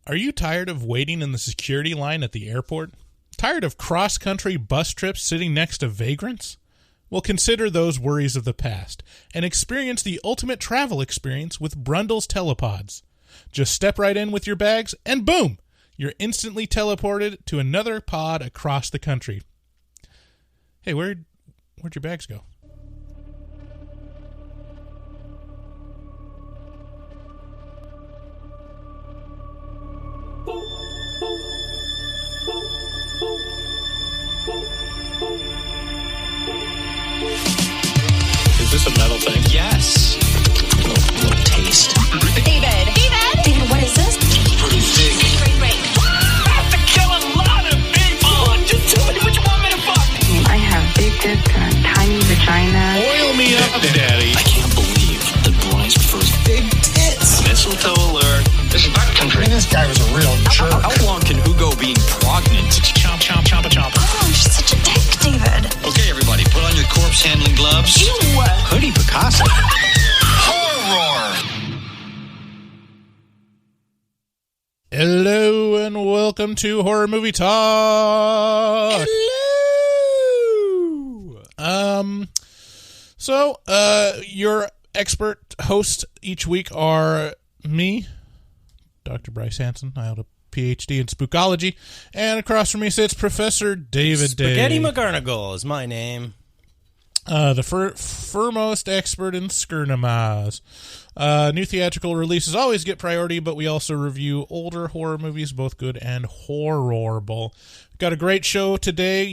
Are you tired of waiting in the security line at the airport? Tired of cross-country bus trips sitting next to vagrants? Well, consider those worries of the past and experience the ultimate travel experience with Brundle's Telepods. Just step right in with your bags and boom! You're instantly teleported to another pod across the country. Hey, where'd your bags go? Is this a metal thing? Yes. Little taste. David, what is this? Pretty big. Great. I have to kill a lot of people. Just tell me what you want me to fuck. I have big tits and a tiny vagina. Oil me up, Daddy. I can't believe that Bryce prefers big tits. Mistletoe alert. This is backcountry. This guy was a real jerk. How long can Hugo be pregnant? Chomp, chomp, chomp, chomp. Oh, she's such a dick, David. Okay, everybody, put on your corpse handling gloves. Ew. Hoodie Picasso. Horror. Hello and welcome to Horror Movie Talk. Hello. So, your expert hosts each week are me, Dr. Bryce Hanson. I hold a PhD in spookology, and across from me sits Professor David Spaghetti Day. McGarnagle is my name. The foremost expert in Skirnamas. New theatrical releases always get priority, but we also review older horror movies, both good and horrible. Got a great show today,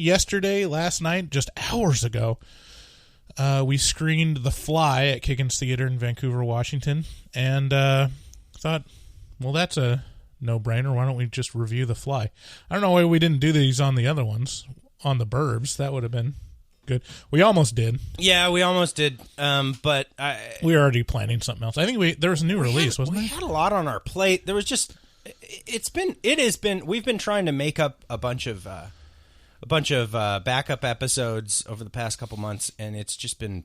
last night, just hours ago. We screened The Fly at Kiggins Theater in Vancouver, Washington, and thought, well, that's a no-brainer. Why don't we just review The Fly? I don't know why we didn't do these on the other ones, on the Burbs. That would have been good. We almost did. Yeah, we almost did, but we were already planning something else. I think there was a new release, wasn't we there? We had a lot on our plate. There was just we've been trying to make up a bunch of backup episodes over the past couple months, and it's just been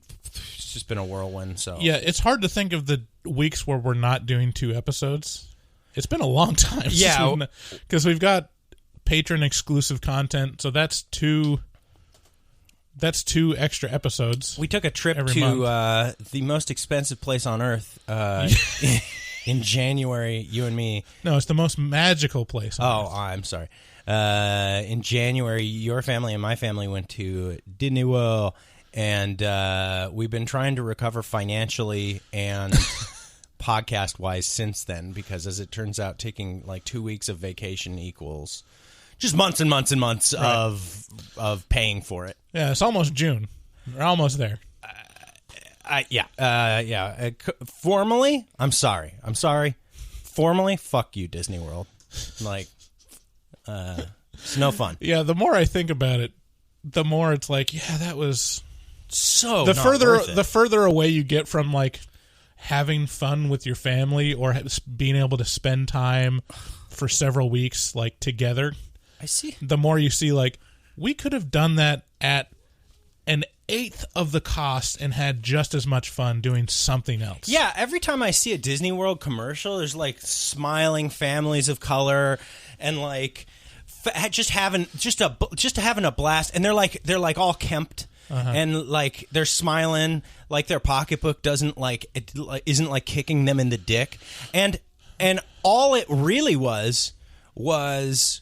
a whirlwind. So yeah, it's hard to think of the weeks where we're not doing 2 episodes. It's been a long time. Yeah, because we've got patron exclusive content, so that's two extra episodes. We took a trip to the most expensive place on earth in January. You and me. No, it's the most magical place on earth. I'm sorry. In January, your family and my family went to Disney World, and we've been trying to recover financially and podcast-wise since then, because as it turns out, taking like 2 weeks of vacation equals just months and months and months of paying for it. Yeah, it's almost June. We're almost there. Formally, I'm sorry. Formally, fuck you, Disney World. Like, it's no fun. Yeah, the more I think about it, the more it's like, yeah, that was so the not further worth it. The further away you get from like having fun with your family or being able to spend time for several weeks like together. I see. The more you see, like, we could have done that at an eighth of the cost and had just as much fun doing something else. Yeah, every time I see a Disney World commercial, there's like smiling families of color and like just having a blast, and they're like all kempt. And like they're smiling, like their pocketbook isn't like kicking them in the dick, and all it really was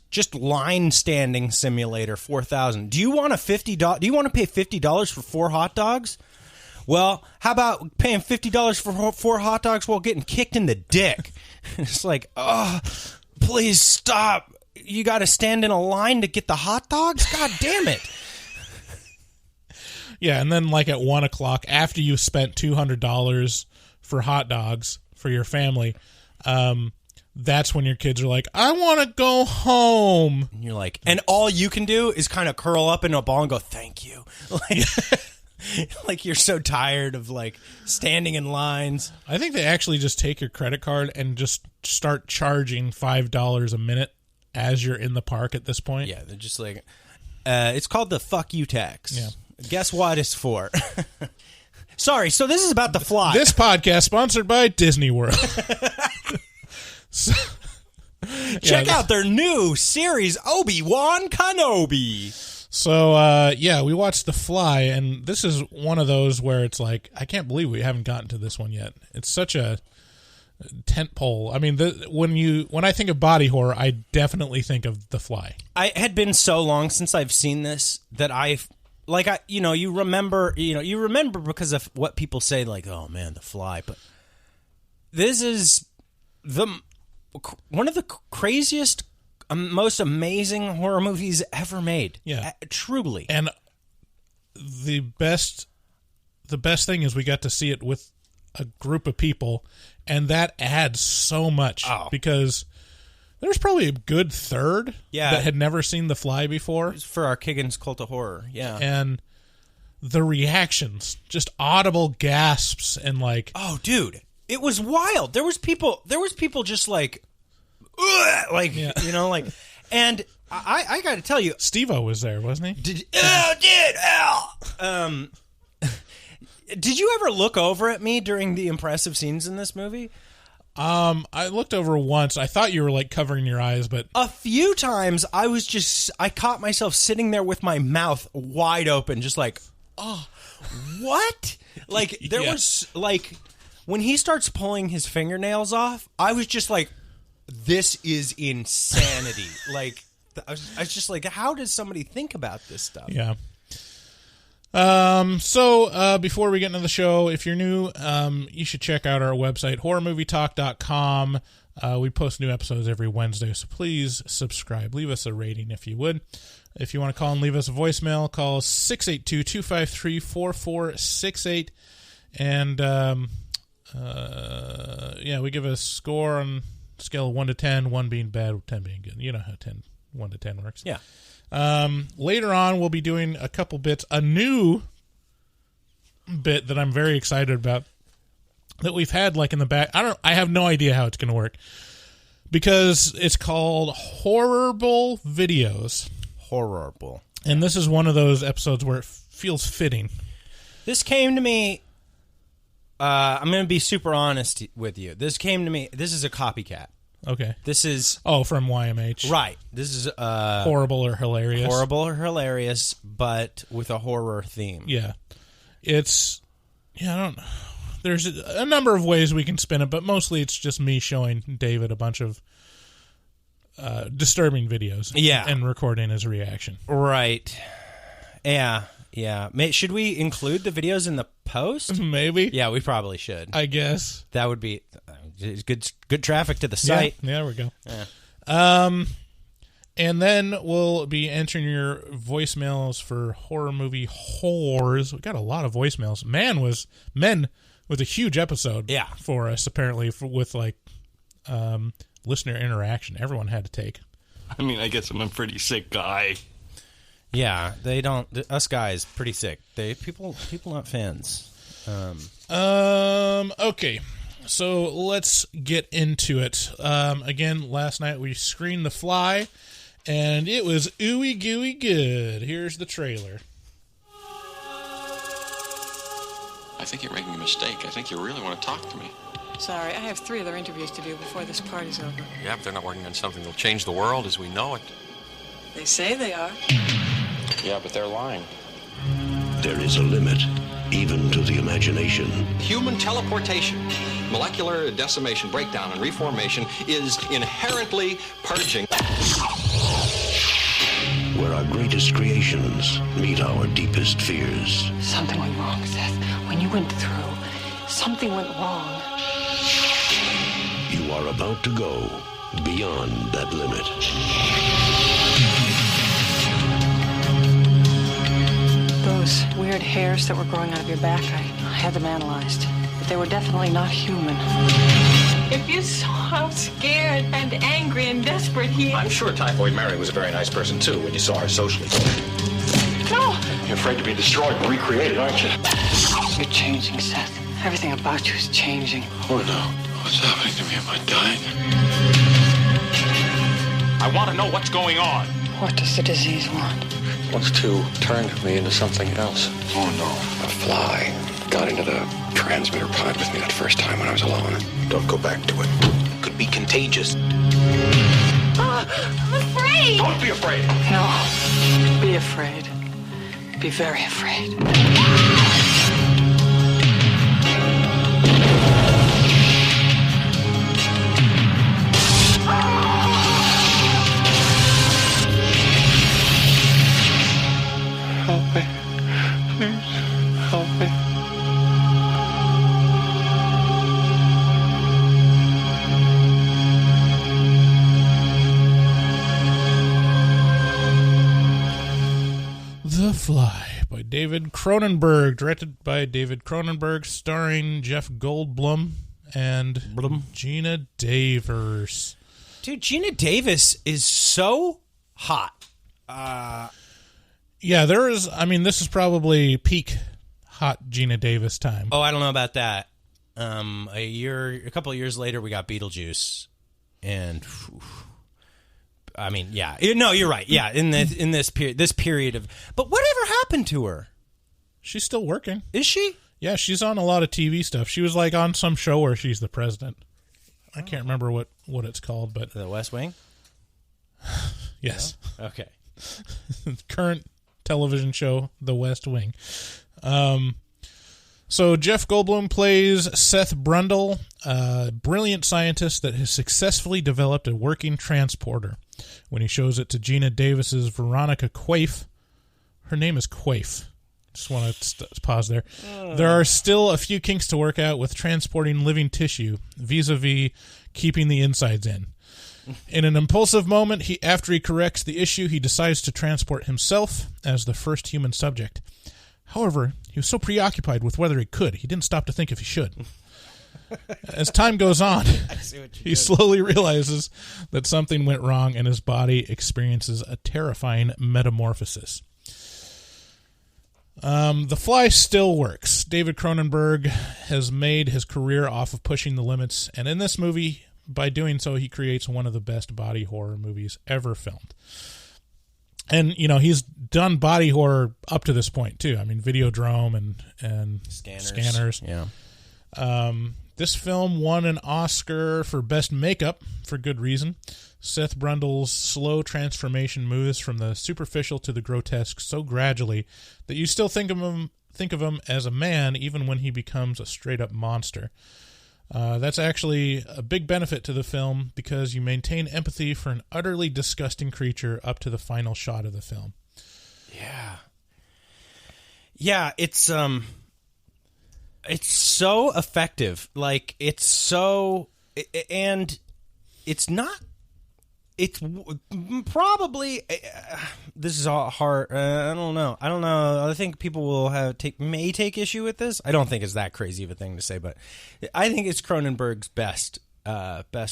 just line standing simulator 4000. Do you want to pay $50 for 4 hot dogs? Well, how about paying $50 for 4 hot dogs while getting kicked in the dick? It's like, oh, please stop! You got to stand in a line to get the hot dogs? God damn it! Yeah, and then like at 1 o'clock, after you spent $200 for hot dogs for your family, that's when your kids are like, I want to go home. And you're like, and all you can do is kind of curl up in a ball and go, thank you. Like you're so tired of like standing in lines. I think they actually just take your credit card and just start charging $5 a minute as you're in the park at this point. Yeah, they're just like, it's called the fuck you tax. Yeah. Guess what it's for? Sorry, so this is about The Fly. This podcast sponsored by Disney World. Check out their new series, Obi-Wan Kenobi. So, we watched The Fly, and this is one of those where it's like, I can't believe we haven't gotten to this one yet. It's such a tentpole. I mean, when I think of body horror, I definitely think of The Fly. I had been so long since I've seen this that you remember because of what people say, like, oh man, The Fly. But this is one of the craziest, most amazing horror movies ever made. Yeah, truly. And the best thing is we got to see it with a group of people, and that adds so much because there's probably a good third that had never seen The Fly before. For our Kiggins Cult of Horror, yeah. And the reactions, just audible gasps and like... Oh, dude, it was wild. There was people just like... And I got to tell you... Steve-O was there, wasn't he? Did you ever look over at me during the impressive scenes in this movie? I looked over once. I thought you were like covering your eyes, but a few times I caught myself sitting there with my mouth wide open, just like, oh, what? Like there was like when he starts pulling his fingernails off, I was just like, this is insanity. Like I was just like, how does somebody think about this stuff? Yeah. So before we get into the show, if you're new, you should check out our website, horrormovietalk.com. We post new episodes every Wednesday, so please subscribe. Leave us a rating if you would. If you want to call and leave us a voicemail, call 682-253-4468. And, we give a score on a scale of 1 to 10, 1 being bad, 10 being good. You know how 1 to 10 works. Yeah. Later on, we'll be doing a couple bits. A new bit that I'm very excited about that we've had like in the back. I have no idea how it's going to work because it's called Horrible Videos. Horrible. And this is one of those episodes where it feels fitting. This came to me. I'm going to be super honest with you. This came to me. This is a copycat. Okay. This is... Oh, from YMH. Right. This is... Horrible or Hilarious. Horrible or Hilarious, but with a horror theme. Yeah. It's... Yeah, I don't... There's a number of ways we can spin it, but mostly it's just me showing David a bunch of disturbing videos. Yeah. And recording his reaction. Right. Yeah. Yeah. Should we include the videos in the post? Maybe. Yeah, we probably should. I guess. That would be... Good traffic to the site. Yeah, there we go. Yeah. And then we'll be entering your voicemails for horror movie whores. We got a lot of voicemails. Men was a huge episode for us, apparently, with like listener interaction. Everyone had to take. I mean, I guess I'm a pretty sick guy. Yeah, they don't. Us guys, pretty sick. People not fans. Okay. So let's get into it. Again, last night we screened The Fly, and it was ooey gooey good. Here's the trailer. I think you're making a mistake. I think you really want to talk to me. Sorry, I have 3 other interviews to do before this party's over. Yeah, but they're not working on something that'll change the world as we know it. They say they are. Yeah, but they're lying. There is a limit, even to the imagination. Human teleportation, molecular decimation, breakdown, and reformation is inherently purging. Where our greatest creations meet our deepest fears. Something went wrong, Seth. When you went through, something went wrong. You are about to go beyond that limit. Those weird hairs that were growing out of your back, I had them analyzed. But they were definitely not human. If you saw how scared and angry and desperate he is... I'm sure Typhoid Mary was a very nice person, too, when you saw her socially. No! You're afraid to be destroyed and recreated, aren't you? You're changing, Seth. Everything about you is changing. Oh, no. What's happening to me? Am I dying? I want to know what's going on. What does the disease want? It wants to turn me into something else. Oh, no. A fly got into the transmitter pod with me that first time when I was alone. Don't go back to it. It could be contagious. afraid. No. Be afraid. Be very afraid. Help me. Please, help me. The Fly by David Cronenberg, directed by David Cronenberg, starring Jeff Goldblum and Gina Davis. Dude, Gina Davis is so hot. Yeah, there is. I mean, this is probably peak hot Gina Davis time. Oh, I don't know about that. A couple of years later, we got Beetlejuice, and I mean, yeah, no, you're right. Yeah, in this period of, but whatever happened to her? She's still working. Is she? Yeah, she's on a lot of TV stuff. She was like on some show where she's the president. I can't remember what it's called, but The West Wing. Yes. No? Okay. Current television show, The West Wing. So Jeff Goldblum plays Seth Brundle, a brilliant scientist that has successfully developed a working transporter. When he shows it to Gina Davis's Veronica Quaife, her name is Quaife. Just want to pause there. There are still a few kinks to work out with transporting living tissue, vis-a-vis keeping the insides in. In an impulsive moment, after he corrects the issue, he decides to transport himself as the first human subject. However, he was so preoccupied with whether he could, he didn't stop to think if he should. As time goes on, he slowly realizes that something went wrong and his body experiences a terrifying metamorphosis. The Fly still works. David Cronenberg has made his career off of pushing the limits, and in this movie, by doing so, he creates one of the best body horror movies ever filmed. And, you know, he's done body horror up to this point, too. I mean, Videodrome and Scanners. Yeah. This film won an Oscar for Best Makeup, for good reason. Seth Brundle's slow transformation moves from the superficial to the grotesque so gradually that you still think of him as a man even when he becomes a straight-up monster. That's actually a big benefit to the film because you maintain empathy for an utterly disgusting creature up to the final shot of the film. Yeah. Yeah, it's so effective. Like, it's so, and it's not, it's probably, this is all hard. I don't know. I think people will may take issue with this. I don't think it's that crazy of a thing to say, but I think it's Cronenberg's best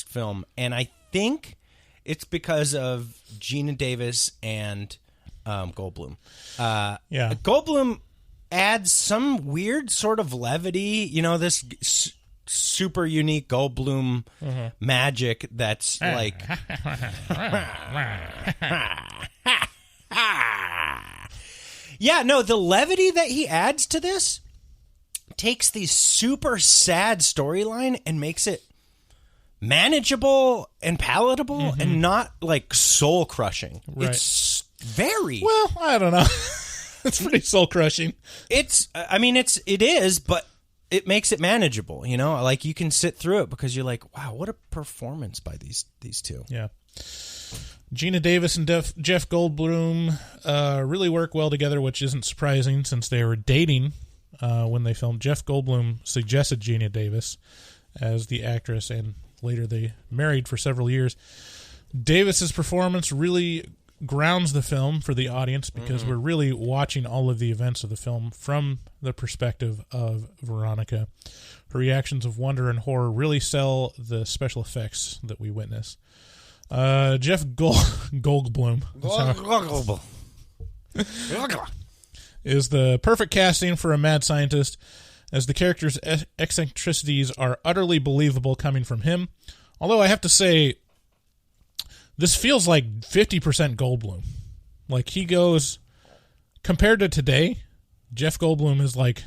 film. And I think it's because of Gina Davis and Goldblum. Yeah. Goldblum adds some weird sort of levity, you know, this super unique Goldblum magic that's like yeah, no, the levity that he adds to this takes the super sad storyline and makes it manageable and palatable and not like soul crushing. Right. It's very well, I don't know. It's pretty soul crushing. I mean, it is, but it makes it manageable, you know? Like, you can sit through it because you're like, wow, what a performance by these two. Yeah. Gina Davis and Jeff Goldblum really work well together, which isn't surprising since they were dating when they filmed. Jeff Goldblum suggested Gina Davis as the actress, and later they married for several years. Davis's performance really grounds the film for the audience because we're really watching all of the events of the film from the perspective of Veronica. Her reactions of wonder and horror really sell the special effects that we witness. Jeff Goldblum is the perfect casting for a mad scientist, as the character's eccentricities are utterly believable coming from him. Although I have to say, this feels like 50% Goldblum. Like, he goes, compared to today, Jeff Goldblum is like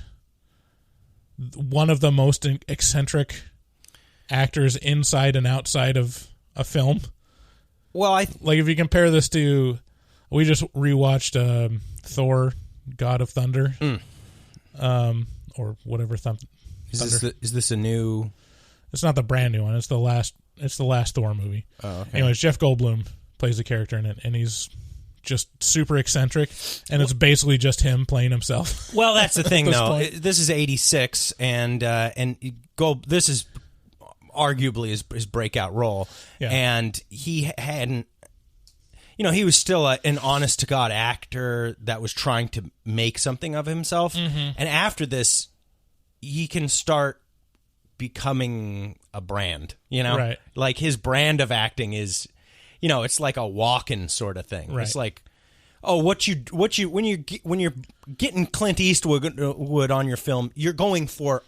one of the most eccentric actors inside and outside of a film. Well, like if you compare this to We just rewatched Thor, God of Thunder, or whatever. Is this a new? It's not the brand new one. It's the last Thor movie. Oh, okay. Anyways, Jeff Goldblum plays the character in it, and he's just super eccentric, and it's basically just him playing himself. Well, that's the thing, though. point. This is '86, and this is arguably his breakout role, and he hadn't. He was still an honest-to-God actor that was trying to make something of himself. Mm-hmm. And after this, he can start becoming a brand, Right. Like his brand of acting is, it's like a walk-in sort of thing. Right. It's like, oh, when you're getting Clint Eastwood on your film, you're going for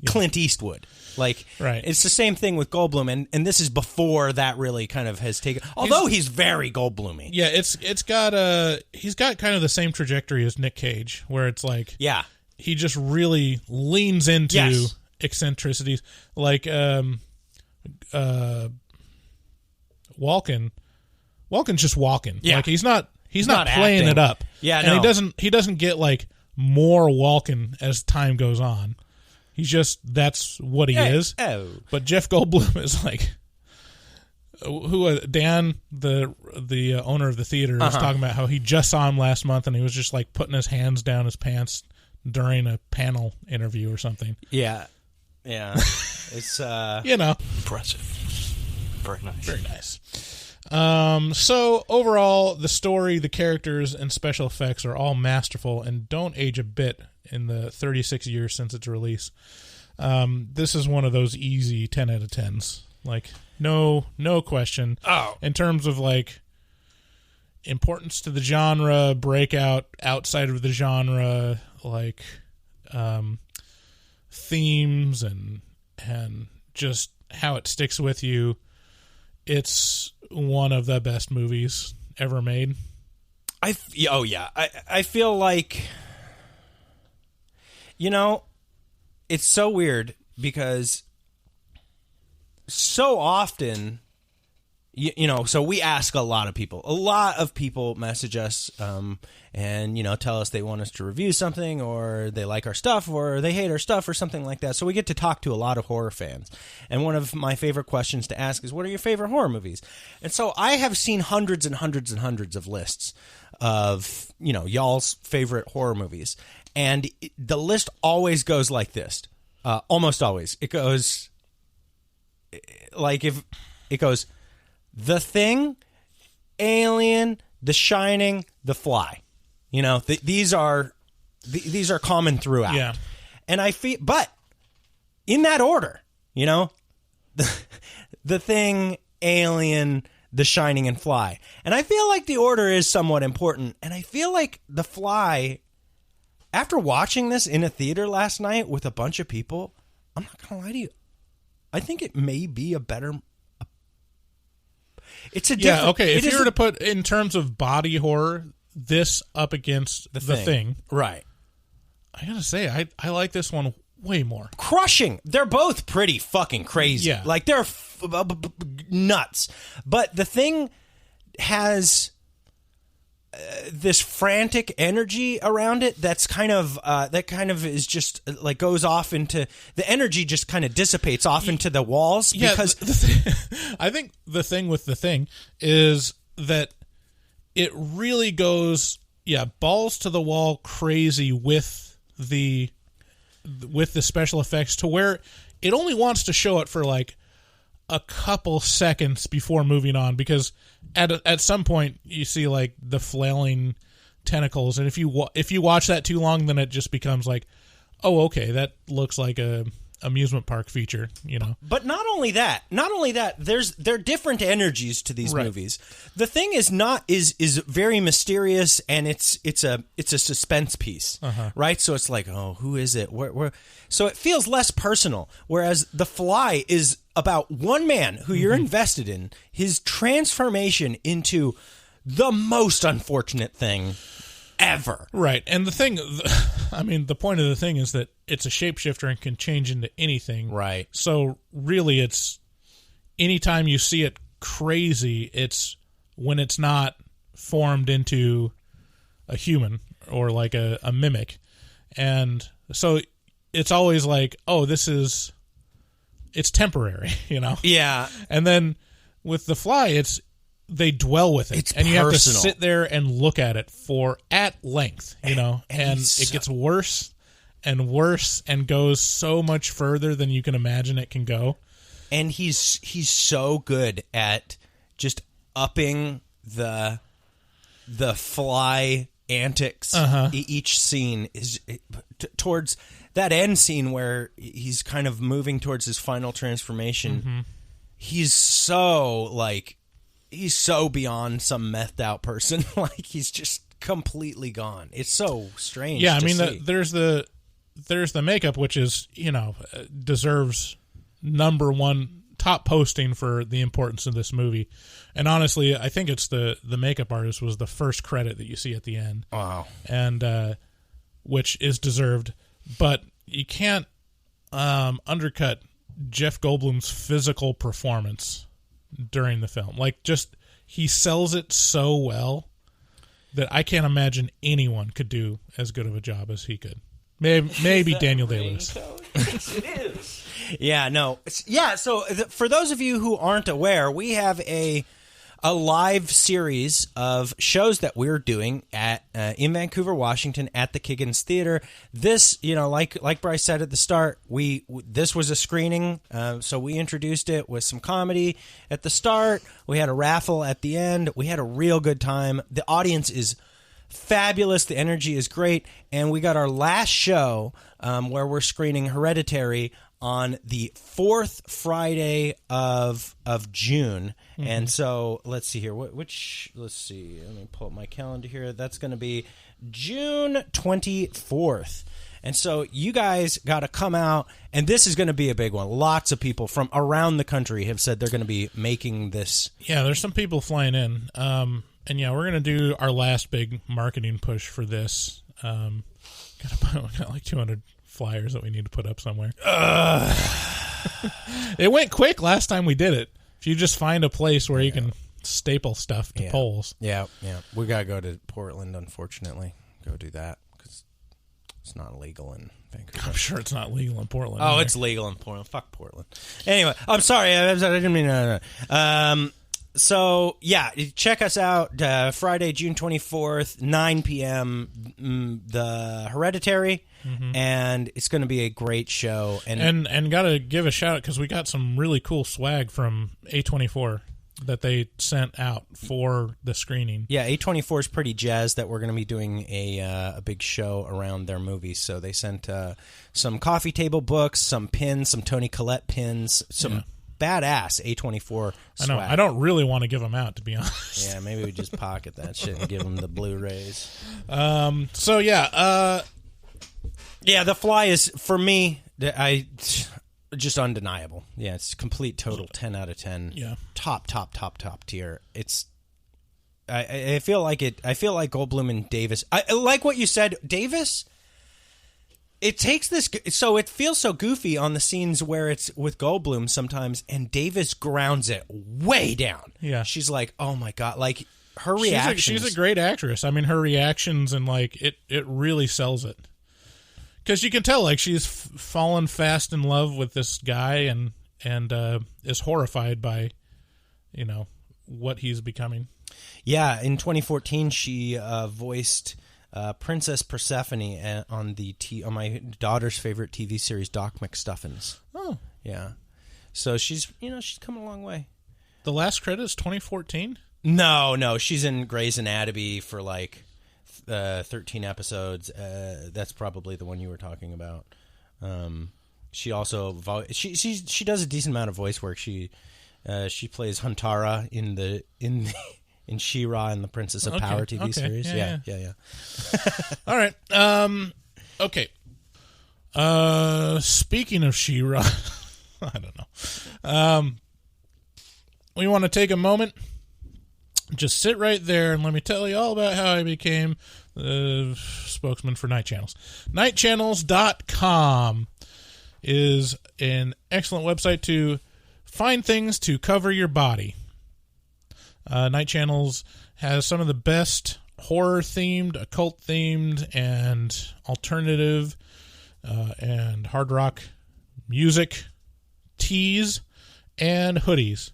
Clint Eastwood. Like, right. It's the same thing with Goldblum, and this is before that really kind of has taken. Although he's very Goldblum-y. Yeah, he's got kind of the same trajectory as Nick Cage, where it's like, he just really leans into eccentricities, like Walken. Walken's just walking. Yeah. Like he's not playing acting. it up. Yeah, and he doesn't get like more Walken as time goes on. He's just, that's what he is. Oh. But Jeff Goldblum is like, Dan, the owner of the theater, is talking about how he just saw him last month, and he was just like putting his hands down his pants during a panel interview or something. Yeah. It's impressive. Very nice. Very nice. So overall, the story, the characters, and special effects are all masterful and don't age a bit in the 36 years since its release. This is one of those easy 10 out of 10s. Like, no question. Oh. In terms of, like, importance to the genre, breakout outside of the genre, like, themes and just how it sticks with you. It's one of the best movies ever made. I feel like, it's so weird because so often, so we ask a lot of people. A lot of people message us and, tell us they want us to review something, or they like our stuff, or they hate our stuff, or something like that. So we get to talk to a lot of horror fans. And one of my favorite questions to ask is, what are your favorite horror movies? And so I have seen hundreds and hundreds and hundreds of lists of, y'all's favorite horror movies. And the list always goes like this. Almost always. It goes like The Thing, Alien, The Shining, The Fly. These are common throughout. Yeah. And I feel, but in that order, The Thing, Alien, The Shining, and Fly. And I feel like the order is somewhat important. And I feel like The Fly, after watching this in a theater last night with a bunch of people, I'm not going to lie to you, I think it may be a better. It's a different. Yeah, okay. If you were to put, in terms of body horror, this up against The Thing. Right. I gotta say, I like this one way more. Crushing. They're both pretty fucking crazy. Yeah. Like, they're nuts. But The Thing has this frantic energy around it that's kind of is just like goes off into the energy, just kind of dissipates off into the walls. Yeah, because I think the thing with The Thing is that it really goes balls to the wall crazy with the special effects, to where it only wants to show it for like a couple seconds before moving on, because at some point you see like the flailing tentacles, and if you watch that too long, then it just becomes like, oh, okay, that looks like a amusement park feature, But not only that, there are different energies to these movies. The Thing is very mysterious, and it's a suspense piece, right? So it's like, oh, who is it? Where? So it feels less personal. Whereas The Fly is about one man who you're invested in, his transformation into the most unfortunate thing ever. Right. And the point of The Thing is that it's a shapeshifter and can change into anything. Right. So really, it's anytime you see it crazy, it's when it's not formed into a human or like a mimic. And so it's always like, oh, it's temporary, you know? Yeah. And then with The Fly, they dwell with it. It's and you personal. have to sit there and look at it at length, you know? And it gets worse and worse and goes so much further than you can imagine it can go. And he's so good at just upping the Fly antics. Each scene is towards that end scene where he's kind of moving towards his final transformation. He's so beyond some methed out person. Like he's just completely gone. It's so strange. Yeah, I mean, see. there's the makeup, which is, you know, deserves number one top posting for the importance of this movie. And honestly, I think it's the makeup artist was the first credit that you see at the end. Wow. And which is deserved, but you can't undercut Jeff Goldblum's physical performance during the film. Like, just he sells it so well that I can't imagine anyone could do as good of a job as he could. Maybe Daniel Day-Lewis. Yes, it is. Yeah, no. Yeah, so for those of you who aren't aware, we have a live series of shows that we're doing at in Vancouver, Washington, at the Kiggins Theater. This, you know, like Bryce said at the start, this was a screening, so we introduced it with some comedy at the start. We had a raffle at the end. We had a real good time. The audience is fabulous. The energy is great. And we got our last show where we're screening Hereditary on the 4th Friday of June. And so let's see here. Let's see. Let me pull up my calendar here. That's going to be June 24th. And so you guys got to come out, and this is going to be a big one. Lots of people from around the country have said they're going to be making this. Yeah, there's some people flying in. And yeah, we're going to do our last big marketing push for this. Got like 200 flyers that we need to put up somewhere. It went quick last time we did it. If you just find a place where you can staple stuff to poles. Yeah. We got to go to Portland, unfortunately. Go do that because it's not legal in Vancouver. I'm sure it's not legal in Portland. Oh, it's legal in Portland. Fuck Portland. Anyway, I'm sorry. I didn't mean to. So, yeah, check us out Friday, June 24th, 9 p.m., the Hereditary, and it's going to be a great show. And got to give a shout-out because we got some really cool swag from A24 that they sent out for the screening. Yeah, A24 is pretty jazzed that we're going to be doing a big show around their movies. So they sent some coffee table books, some pins, some Toni Collette pins, some badass A24 swag. I know. I don't really want to give them out, to be honest. Yeah, maybe we just pocket that shit and give them the Blu-rays. So, yeah. Yeah, The Fly is, for me, just undeniable. Yeah, it's complete, total 10 out of 10. Yeah. Top tier. It's... I feel like it. I feel like Goldblum and Davis... I like what you said. Davis... It takes this, so it feels so goofy on the scenes where it's with Goldblum sometimes, and Davis grounds it way down. Yeah. She's like, oh my God, like her reactions. She's a great actress. I mean, her reactions and like, it really sells it. Because you can tell, like, she's fallen fast in love with this guy and is horrified by, you know, what he's becoming. Yeah, in 2014, she voiced... Princess Persephone on my daughter's favorite TV series, Doc McStuffins. Oh, yeah. So she's come a long way. The last credit is 2014? No, she's in Grey's Anatomy for like 13 episodes. That's probably the one you were talking about. She also she does a decent amount of voice work. She plays Huntara in She-Ra and the Princess of Power TV series. Yeah. All right. Okay. Speaking of She-Ra, I don't know. We want to take a moment, just sit right there, and let me tell you all about how I became the spokesman for Night Channels. Nightchannels.com is an excellent website to find things to cover your body. Night Channels has some of the best horror-themed, occult-themed, and alternative and hard rock music, tees, and hoodies.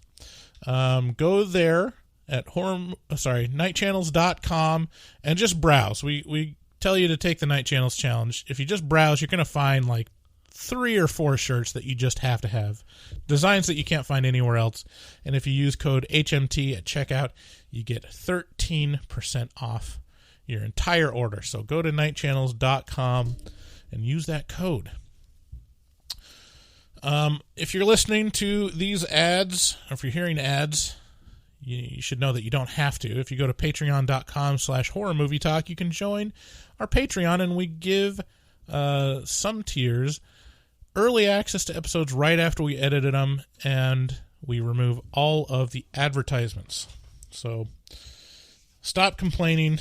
Go there at nightchannels.com and just browse. We tell you to take the Night Channels challenge. If you just browse, you're going to find like 3 or 4 shirts that you just have to have. Designs that you can't find anywhere else. And if you use code HMT at checkout, you get 13% off your entire order. So go to nightchannels.com and use that code. If you're listening to these ads, or if you're hearing ads, you should know that you don't have to. If you go to patreon.com/horrormovietalk, you can join our Patreon, and we give some tiers early access to episodes right after we edited them, and we remove all of the advertisements. So stop complaining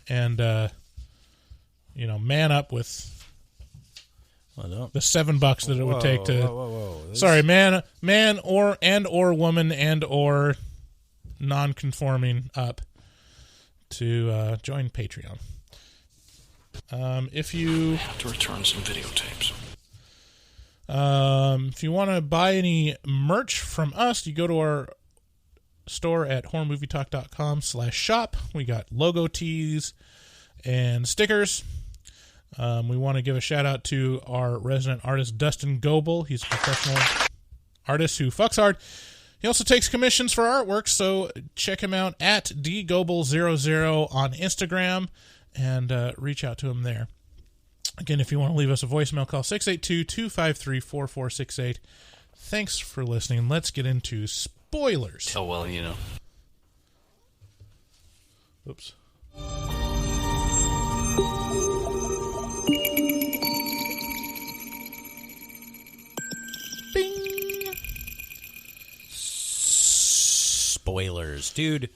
and, man up with the $7 that it would take to... Sorry, man or woman and or non-conforming up to join Patreon. If you have to return some videotapes. If you want to buy any merch from us, you go to our store at horrormovietalk.com/shop. We got logo tees and stickers. We want to give a shout out to our resident artist, Dustin Goebel. He's a professional artist who fucks hard. He also takes commissions for artwork, so check him out at dgoebel00 on Instagram and reach out to him there. Again, if you want to leave us a voicemail, call 682-253-4468. Thanks for listening. Let's get into spoilers. Oh, well, Oops. Bing. Spoilers. Dude,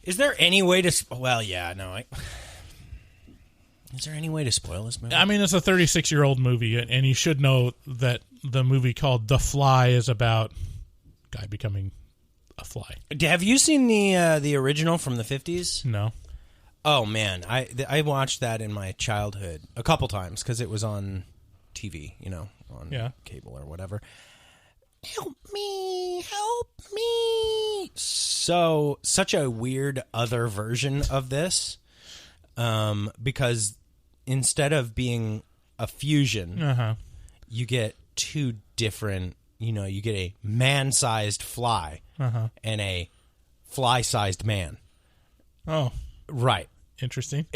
is there any way to... Well, yeah, no, Is there any way to spoil this movie? I mean, it's a 36-year-old movie, and you should know that the movie called The Fly is about a guy becoming a fly. Have you seen the original from the 50s? No. Oh, man. I watched that in my childhood a couple times because it was on TV, on cable or whatever. Help me! So, such a weird other version of this. Because instead of being a fusion, you get 2 different, you get a man-sized fly and a fly-sized man. Oh. Right. Interesting.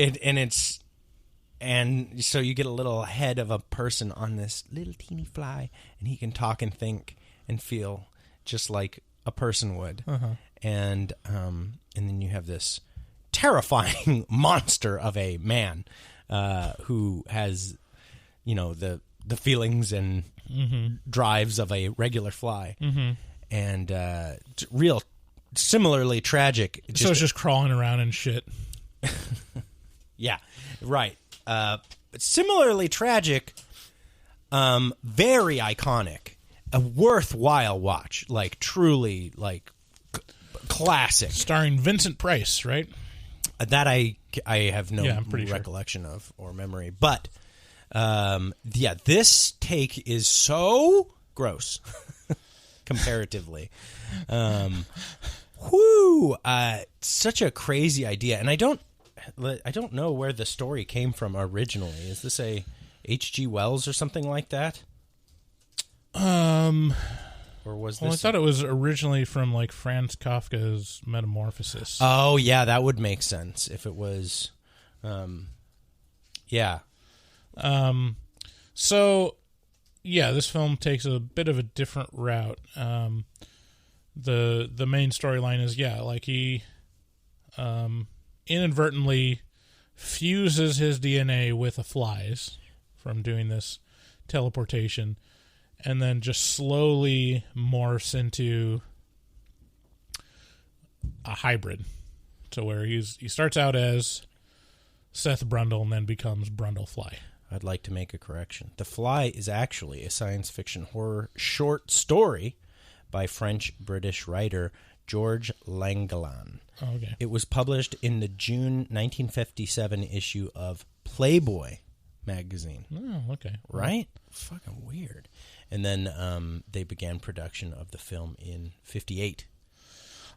And so you get a little head of a person on this little teeny fly, and he can talk and think and feel just like a person would. And then you have this terrifying monster of a man who has, the feelings and drives of a regular fly, and real similarly tragic. So it's just crawling around and shit. Yeah, right. Similarly tragic, very iconic, a worthwhile watch, like truly like classic. Starring Vincent Price, right? That I have no recollection of or memory. But, this take is so gross, comparatively. Such a crazy idea. And I don't know where the story came from originally. Is this a H.G. Wells or something like that? Or was this... Well, I thought it was originally from, like, Franz Kafka's Metamorphosis. Oh, yeah, that would make sense if it was... yeah. So, yeah, this film takes a bit of a different route. The main storyline is, like, he inadvertently fuses his DNA with a fly's from doing this teleportation, and then just slowly morphs into a hybrid, to where he starts out as Seth Brundle and then becomes Brundle Fly. I'd like to make a correction. The Fly is actually a science fiction horror short story by French-British writer George Langelaan. Oh, okay. It was published in the June 1957 issue of Playboy magazine. Oh, okay. Right? Fucking weird. And then they began production of the film in 58.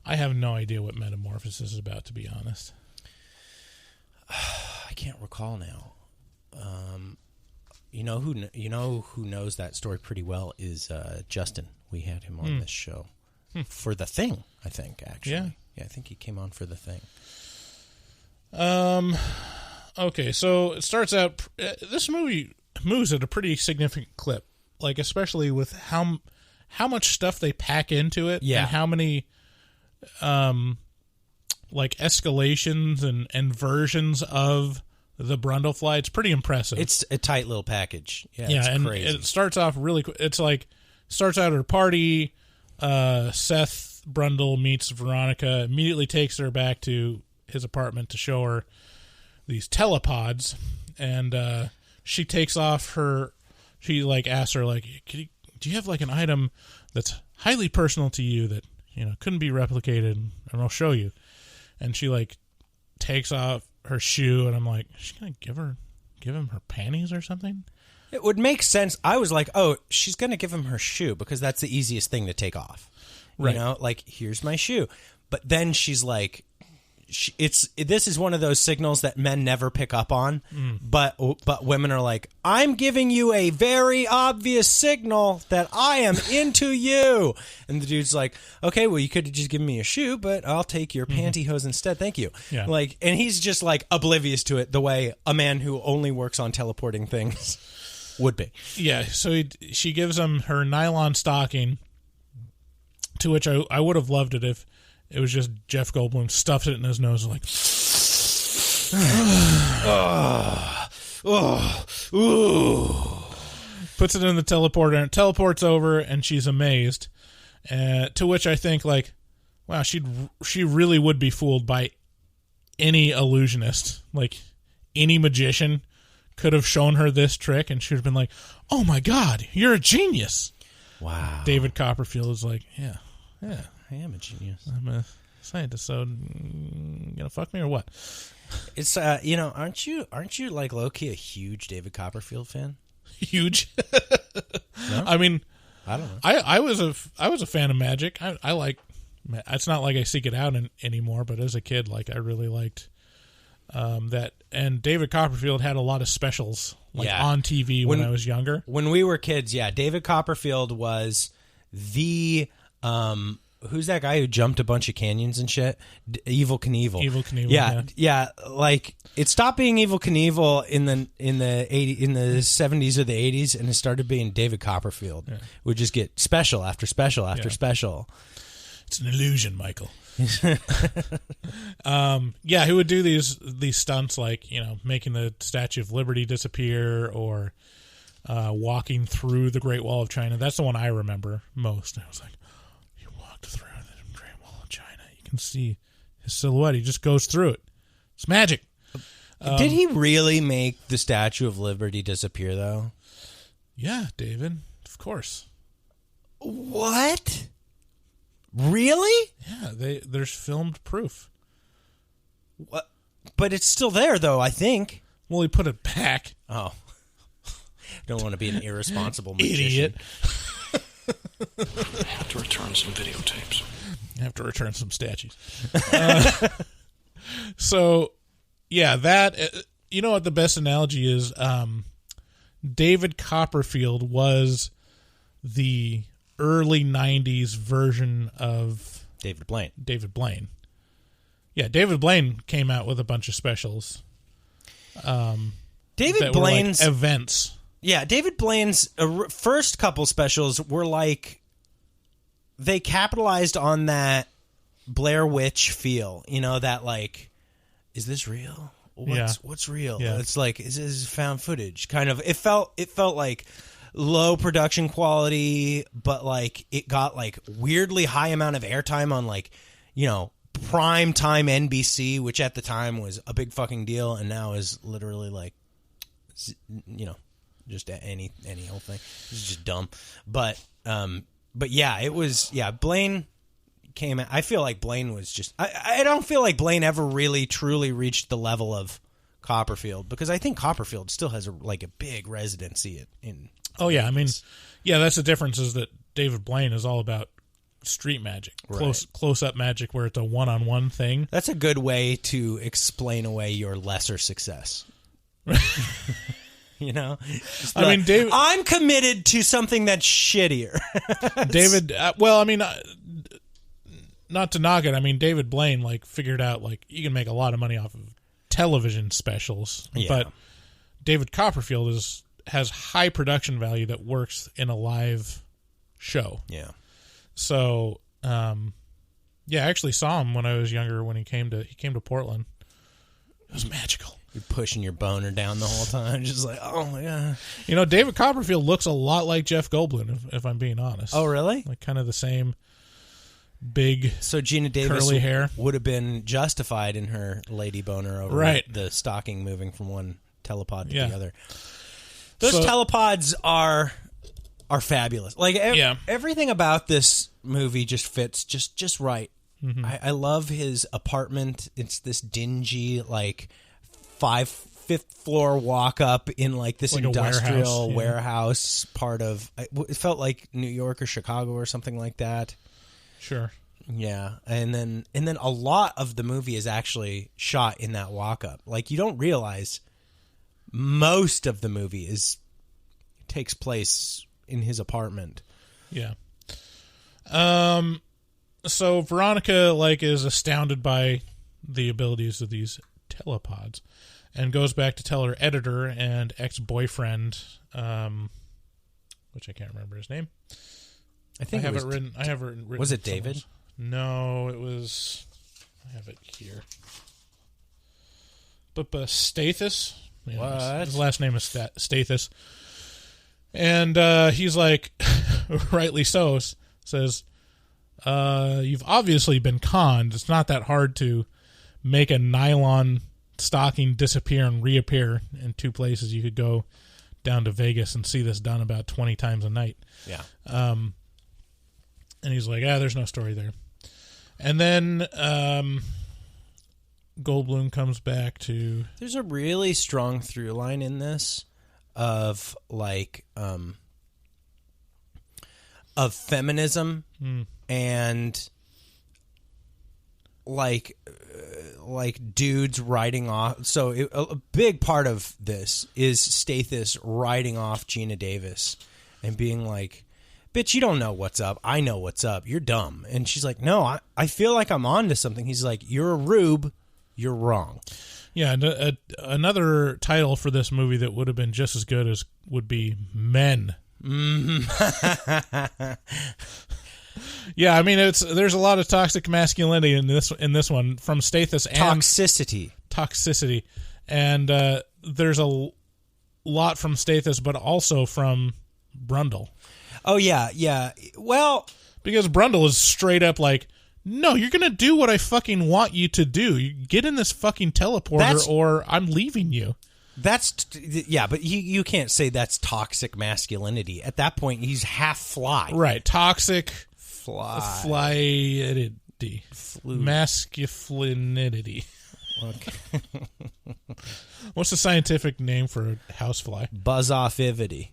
I have no idea what Metamorphosis is about, to be honest. I can't recall now. You know who knows that story pretty well is Justin. We had him on this show for The Thing, I think, actually. Yeah, I think he came on for The Thing. Okay, so it starts out... this movie moves at a pretty significant clip, like especially with how much stuff they pack into it, and how many like escalations and versions of the Brundlefly. It's pretty impressive. It's a tight little package. It's and crazy. it starts off really quick. It's like starts out at a party. Seth Brundle meets Veronica, immediately takes her back to his apartment to show her these telepods, and she takes off her. She like asks her like, do you have like an item that's highly personal to you that couldn't be replicated, and I'll show you. And she like takes off her shoe, and I'm like, is she gonna give him her panties or something? It would make sense. I was like, oh, she's gonna give him her shoe because that's the easiest thing to take off. Right. Like, here's my shoe. But then she's like, this is one of those signals that men never pick up on, but women are like, I'm giving you a very obvious signal that I am into you. And the dude's like, okay, well, you could have just given me a shoe, but I'll take your pantyhose instead. Thank you. Yeah. Like, and he's just like oblivious to it the way a man who only works on teleporting things would be. Yeah. So she gives him her nylon stocking, to which I would have loved it if it was just Jeff Goldblum stuffs it in his nose like, puts it in the teleporter, and it teleports over, and she's amazed. To which I think like, wow, she really would be fooled by any illusionist, like any magician could have shown her this trick, and she would have been like, oh my God, you're a genius. Wow. David Copperfield is like, yeah. I am a genius. I'm a scientist, so you gonna fuck me or what? It's aren't you like low-key a huge David Copperfield fan? Huge. No? I mean, I don't know. I was a fan of magic. I like. It's not like I seek it out anymore, but as a kid, like I really liked that. And David Copperfield had a lot of specials on TV when I was younger. When we were kids, David Copperfield was the who's that guy who jumped a bunch of canyons and shit? Evil Knievel. Evil Knievel. Yeah. Like it stopped being Evil Knievel in the 70s or the 80s, and it started being David Copperfield. Yeah. Would just get special after special after special. It's an illusion, Michael. He would do these stunts like making the Statue of Liberty disappear or walking through the Great Wall of China. That's the one I remember most. I was like, he walked through the Great Wall of China. You can see his silhouette. He just goes through it. It's magic. Did he really make the Statue of Liberty disappear, though? Yeah, David. Of course. What? Really? Yeah, there's filmed proof. What? But it's still there, though, I think. Well, he put it back. Oh. Don't want to be an irresponsible magician. Idiot. I have to return some videotapes. I have to return some statues. So, yeah, that... you know what the best analogy is? David Copperfield was the early 90s version of David Blaine. Yeah, David Blaine came out with a bunch of specials. David Blaine's like events. Yeah, David Blaine's first couple specials were like they capitalized on that Blair Witch feel, that like, is this real? What's real? Yeah. It's like, is this found footage? Kind of. It felt like low production quality, but like it got like weirdly high amount of airtime on like, prime time NBC, which at the time was a big fucking deal, and now is literally like, just any old thing. It's just dumb. But yeah, it was Blaine came out. I feel like Blaine was just... I don't feel like Blaine ever really, truly reached the level of Copperfield, because I think Copperfield still has a big residency in... Oh, yeah. I mean, yeah, that's the difference, is that David Blaine is all about street magic, close-up magic, where it's a one-on-one thing. That's a good way to explain away your lesser success. You know? I mean, David... I'm committed to something that's shittier. David... well, I mean... not to knock it, I mean, David Blaine, figured out, you can make a lot of money off of television specials, but David Copperfield has high production value that works in a live show. Yeah. So, I actually saw him when I was younger, when he came to Portland. It was magical. You're pushing your boner down the whole time, just like, oh my God. You know, David Copperfield looks a lot like Jeff Goldblum, if I'm being honest. Oh, really? Kind of the same big, so Gina Davis curly hair would have been justified in her lady boner over the stocking moving from one telepod to the other. Those telepods are fabulous. Everything about this movie just fits just right. Mm-hmm. I love his apartment. It's this dingy, fifth floor walk up in this industrial warehouse part of. It felt like New York or Chicago or something like that. Sure. Yeah, and then a lot of the movie is actually shot in that walk up. You don't realize most of the movie takes place in his apartment. Yeah. So Veronica is astounded by the abilities of these telepods, and goes back to tell her editor and ex-boyfriend, which I can't remember his name. I have it written. Was it David? No, it was. I have it here. But Stathis. Yeah, what? His last name is Stathis. And he's rightly so, says, you've obviously been conned. It's not that hard to make a nylon stocking disappear and reappear in two places. You could go down to Vegas and see this done about 20 times a night. Yeah. And he's like, there's no story there. And then Goldblum comes back to... There's a really strong through line in this of of feminism and dudes riding off. So a big part of this is Stathis riding off Gina Davis and being like, bitch, you don't know what's up. I know what's up. You're dumb. And she's like, no, I feel like I'm on to something. He's like, you're a rube. You're wrong. Yeah, and another title for this movie that would have been just as good would be Men. Mm-hmm. Yeah, I mean, there's a lot of toxic masculinity in this one from Stathis and toxicity, and there's a lot from Stathis, but also from Brundle. Oh yeah. Well, because Brundle is straight up like, no, you're gonna do what I fucking want you to do. You get in this fucking teleporter, or I'm leaving you. But you can't say that's toxic masculinity. At that point, he's half fly. Right, toxic flyidity, masculinity. Okay. What's the scientific name for a housefly? Buzz-offivity.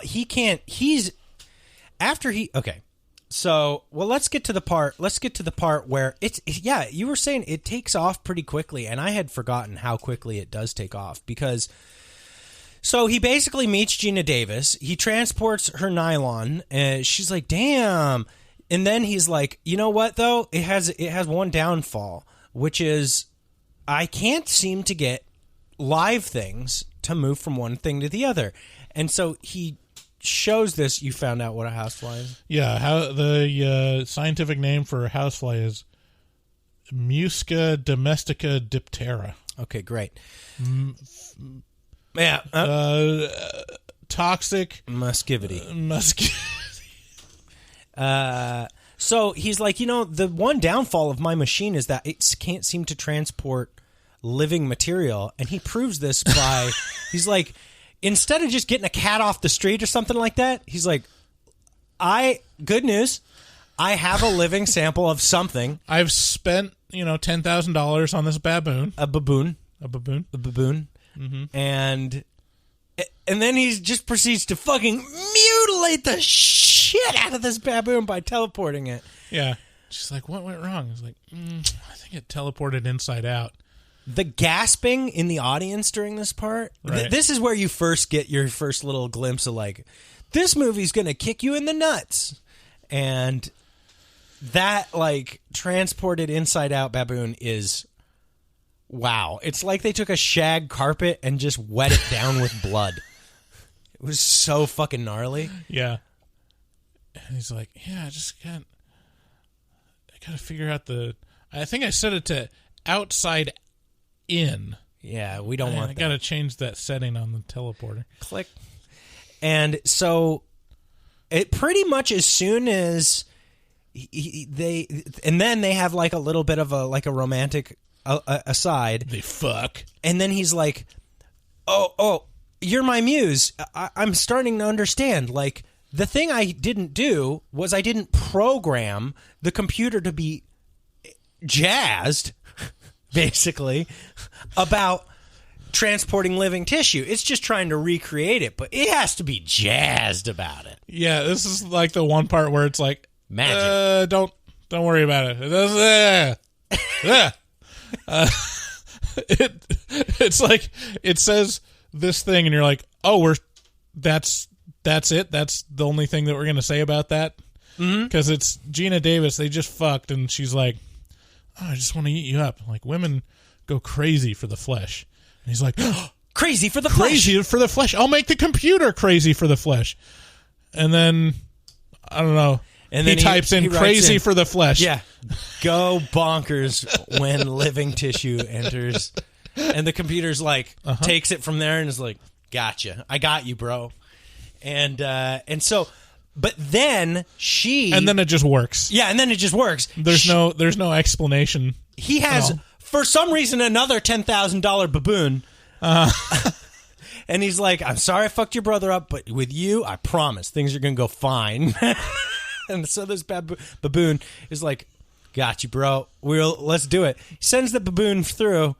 He can't. He's after he. Okay. So, let's get to the part where you were saying it takes off pretty quickly, and I had forgotten how quickly it does take off, because so he basically meets Gina Davis, he transports her nylon, and she's like, damn. And then he's like, you know what though? It has one downfall, which is I can't seem to get live things to move from one thing to the other. And so he shows this. You found out what a housefly is? Yeah, how the scientific name for a housefly is Musca domestica diptera. Okay, great. Toxic muscivity. So he's like, the one downfall of my machine is that it can't seem to transport living material, and he proves this by he's like, instead of just getting a cat off the street or something like that, he's like, Good news. I have a living sample of something. I've spent, $10,000 on this baboon. A baboon. Mm-hmm. And then he just proceeds to fucking mutilate the shit out of this baboon by teleporting it. Yeah. She's like, what went wrong? He's like, I think it teleported inside out. The gasping in the audience during this part, right. This is where you first get your first little glimpse of like, this movie's going to kick you in the nuts. And that like transported inside out baboon is, wow. It's like they took a shag carpet and just wet it down with blood. It was so fucking gnarly. Yeah. And he's like, yeah, I got to figure out I think I set it to outside in. Yeah, we don't want that. I got to change that setting on the teleporter. Click. And so it pretty much as soon as then they have like a little bit of a romantic aside. They fuck. And then he's like, oh, you're my muse. I'm starting to understand. Like, the thing I didn't do was I didn't program the computer to be jazzed, basically, about transporting living tissue. It's just trying to recreate it, but it has to be jazzed about it. Yeah, this is like the one part where it's like, magic. Don't worry about it. It's like it says this thing, and you're like, oh, that's it. That's the only thing that we're gonna say about that. Because it's Gina Davis. They just fucked, and she's like, oh, I just want to eat you up. Like, women go crazy for the flesh. And he's like, oh, crazy for the flesh. Crazy for the flesh. I'll make the computer crazy for the flesh. And then I don't know. And then he types in crazy for the flesh. Yeah. Go bonkers when living tissue enters. And the computer's like, takes it from there and is like, gotcha. I got you, bro. And so, but then and then it just works. Yeah, and then it just works. There's no explanation. He has, for some reason, another $10,000 baboon. And he's like, I'm sorry I fucked your brother up, but with you, I promise things are going to go fine. And so this baboon is like, got you, bro. Let's do it. He sends the baboon through.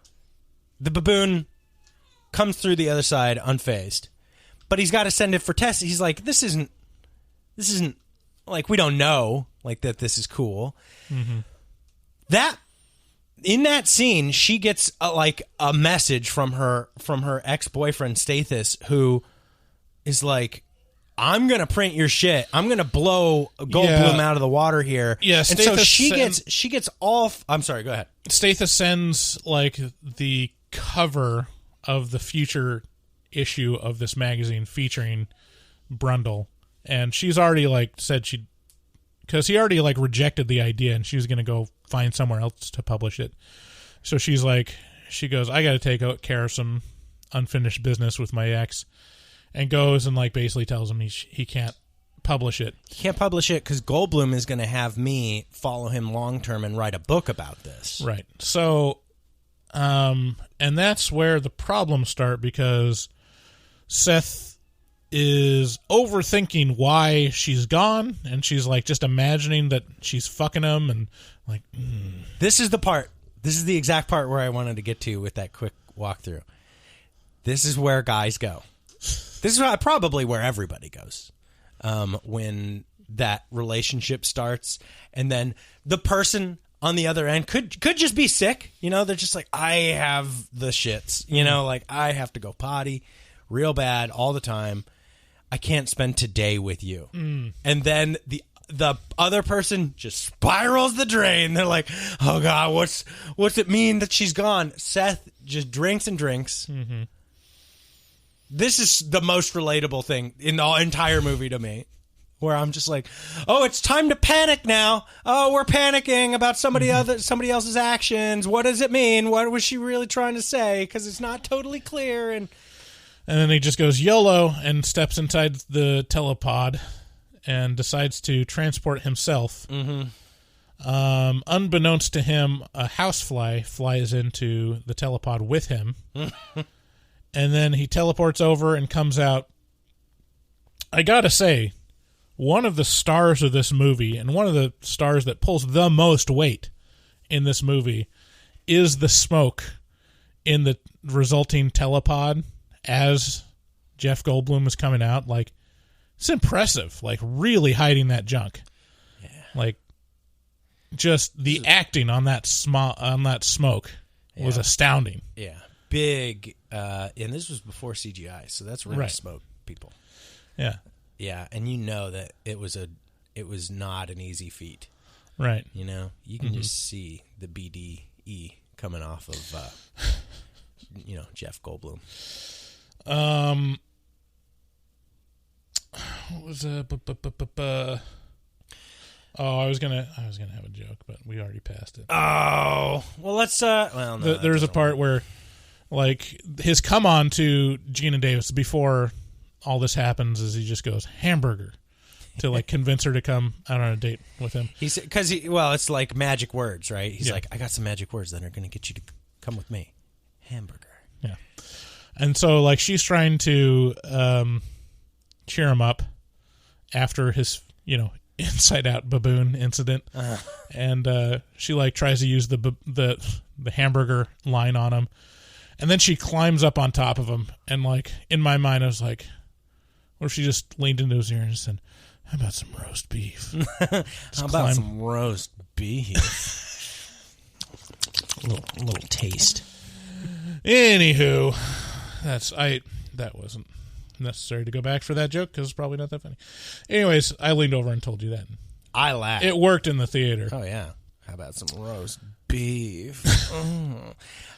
The baboon comes through the other side unfazed. But he's got to send it for tests. He's like, this isn't like, we don't know like that this is cool. Mm-hmm. In that scene, she gets a message from her ex-boyfriend Stathis, who is like, I'm gonna print your shit. I'm gonna blow Goldblum out of the water here. Yeah, and so she gets off. I'm sorry. Go ahead. Stathis sends like the cover of the future issue of this magazine featuring Brundle, and she's already like said because he already like rejected the idea, and she was gonna go find somewhere else to publish it. So she goes, I got to take care of some unfinished business with my ex. And goes and like basically tells him he can't publish it. He can't publish it because Goldblum is going to have me follow him long term and write a book about this. Right. So, and that's where the problems start because Seth is overthinking why she's gone, and she's like just imagining that she's fucking him, and like This is the part. This is the exact part where I wanted to get to with that quick walkthrough. This is where guys go. This is probably where everybody goes when that relationship starts, and then the person on the other end could just be sick. They're just like, I have the shits. Like I have to go potty real bad all the time. I can't spend today with you. And then the other person just spirals the drain. They're like, oh God, what's it mean that she's gone? Seth just drinks and drinks. Mm-hmm. This is the most relatable thing in the entire movie to me, where I'm just like, oh, it's time to panic now. Oh, we're panicking about somebody else's actions. What does it mean? What was she really trying to say? Because it's not totally clear. And then he just goes YOLO and steps inside the telepod and decides to transport himself. Mm-hmm. Unbeknownst to him, a housefly flies into the telepod with him. And then he teleports over and comes out. I gotta say, one of the stars of this movie, and one of the stars that pulls the most weight in this movie, is the smoke in the resulting telepod as Jeff Goldblum is coming out. Like, it's impressive. Like, really hiding that junk. Yeah. Like, just the acting on that smoke was astounding. Yeah. Big, and this was before CGI, so that's real smoke, people. Yeah. Yeah, and you know that it was not an easy feat. Right. You know, you can just see the BDE coming off of, Jeff Goldblum. What was I was gonna have a joke, but we already passed it. Oh, well, let's. Well, no, there's a part where, like, his come on to Gina Davis before all this happens is he just goes hamburger to like convince her to come out on a date with him. He's because it's like magic words, right? He's like, I got some magic words that are going to get you to come with me. Hamburger. Yeah, and so like she's trying to cheer him up after his inside out baboon incident, and she like tries to use the hamburger line on him, and then she climbs up on top of him, and like in my mind I was like, what if she just leaned into his ear and said, how about some roast beef? How about some roast beef? a little taste. Anywho, that wasn't necessary to go back for that joke because it's probably not that funny. Anyways, I leaned over and told you that. I laughed. It worked in the theater. Oh yeah. How about some roast beef?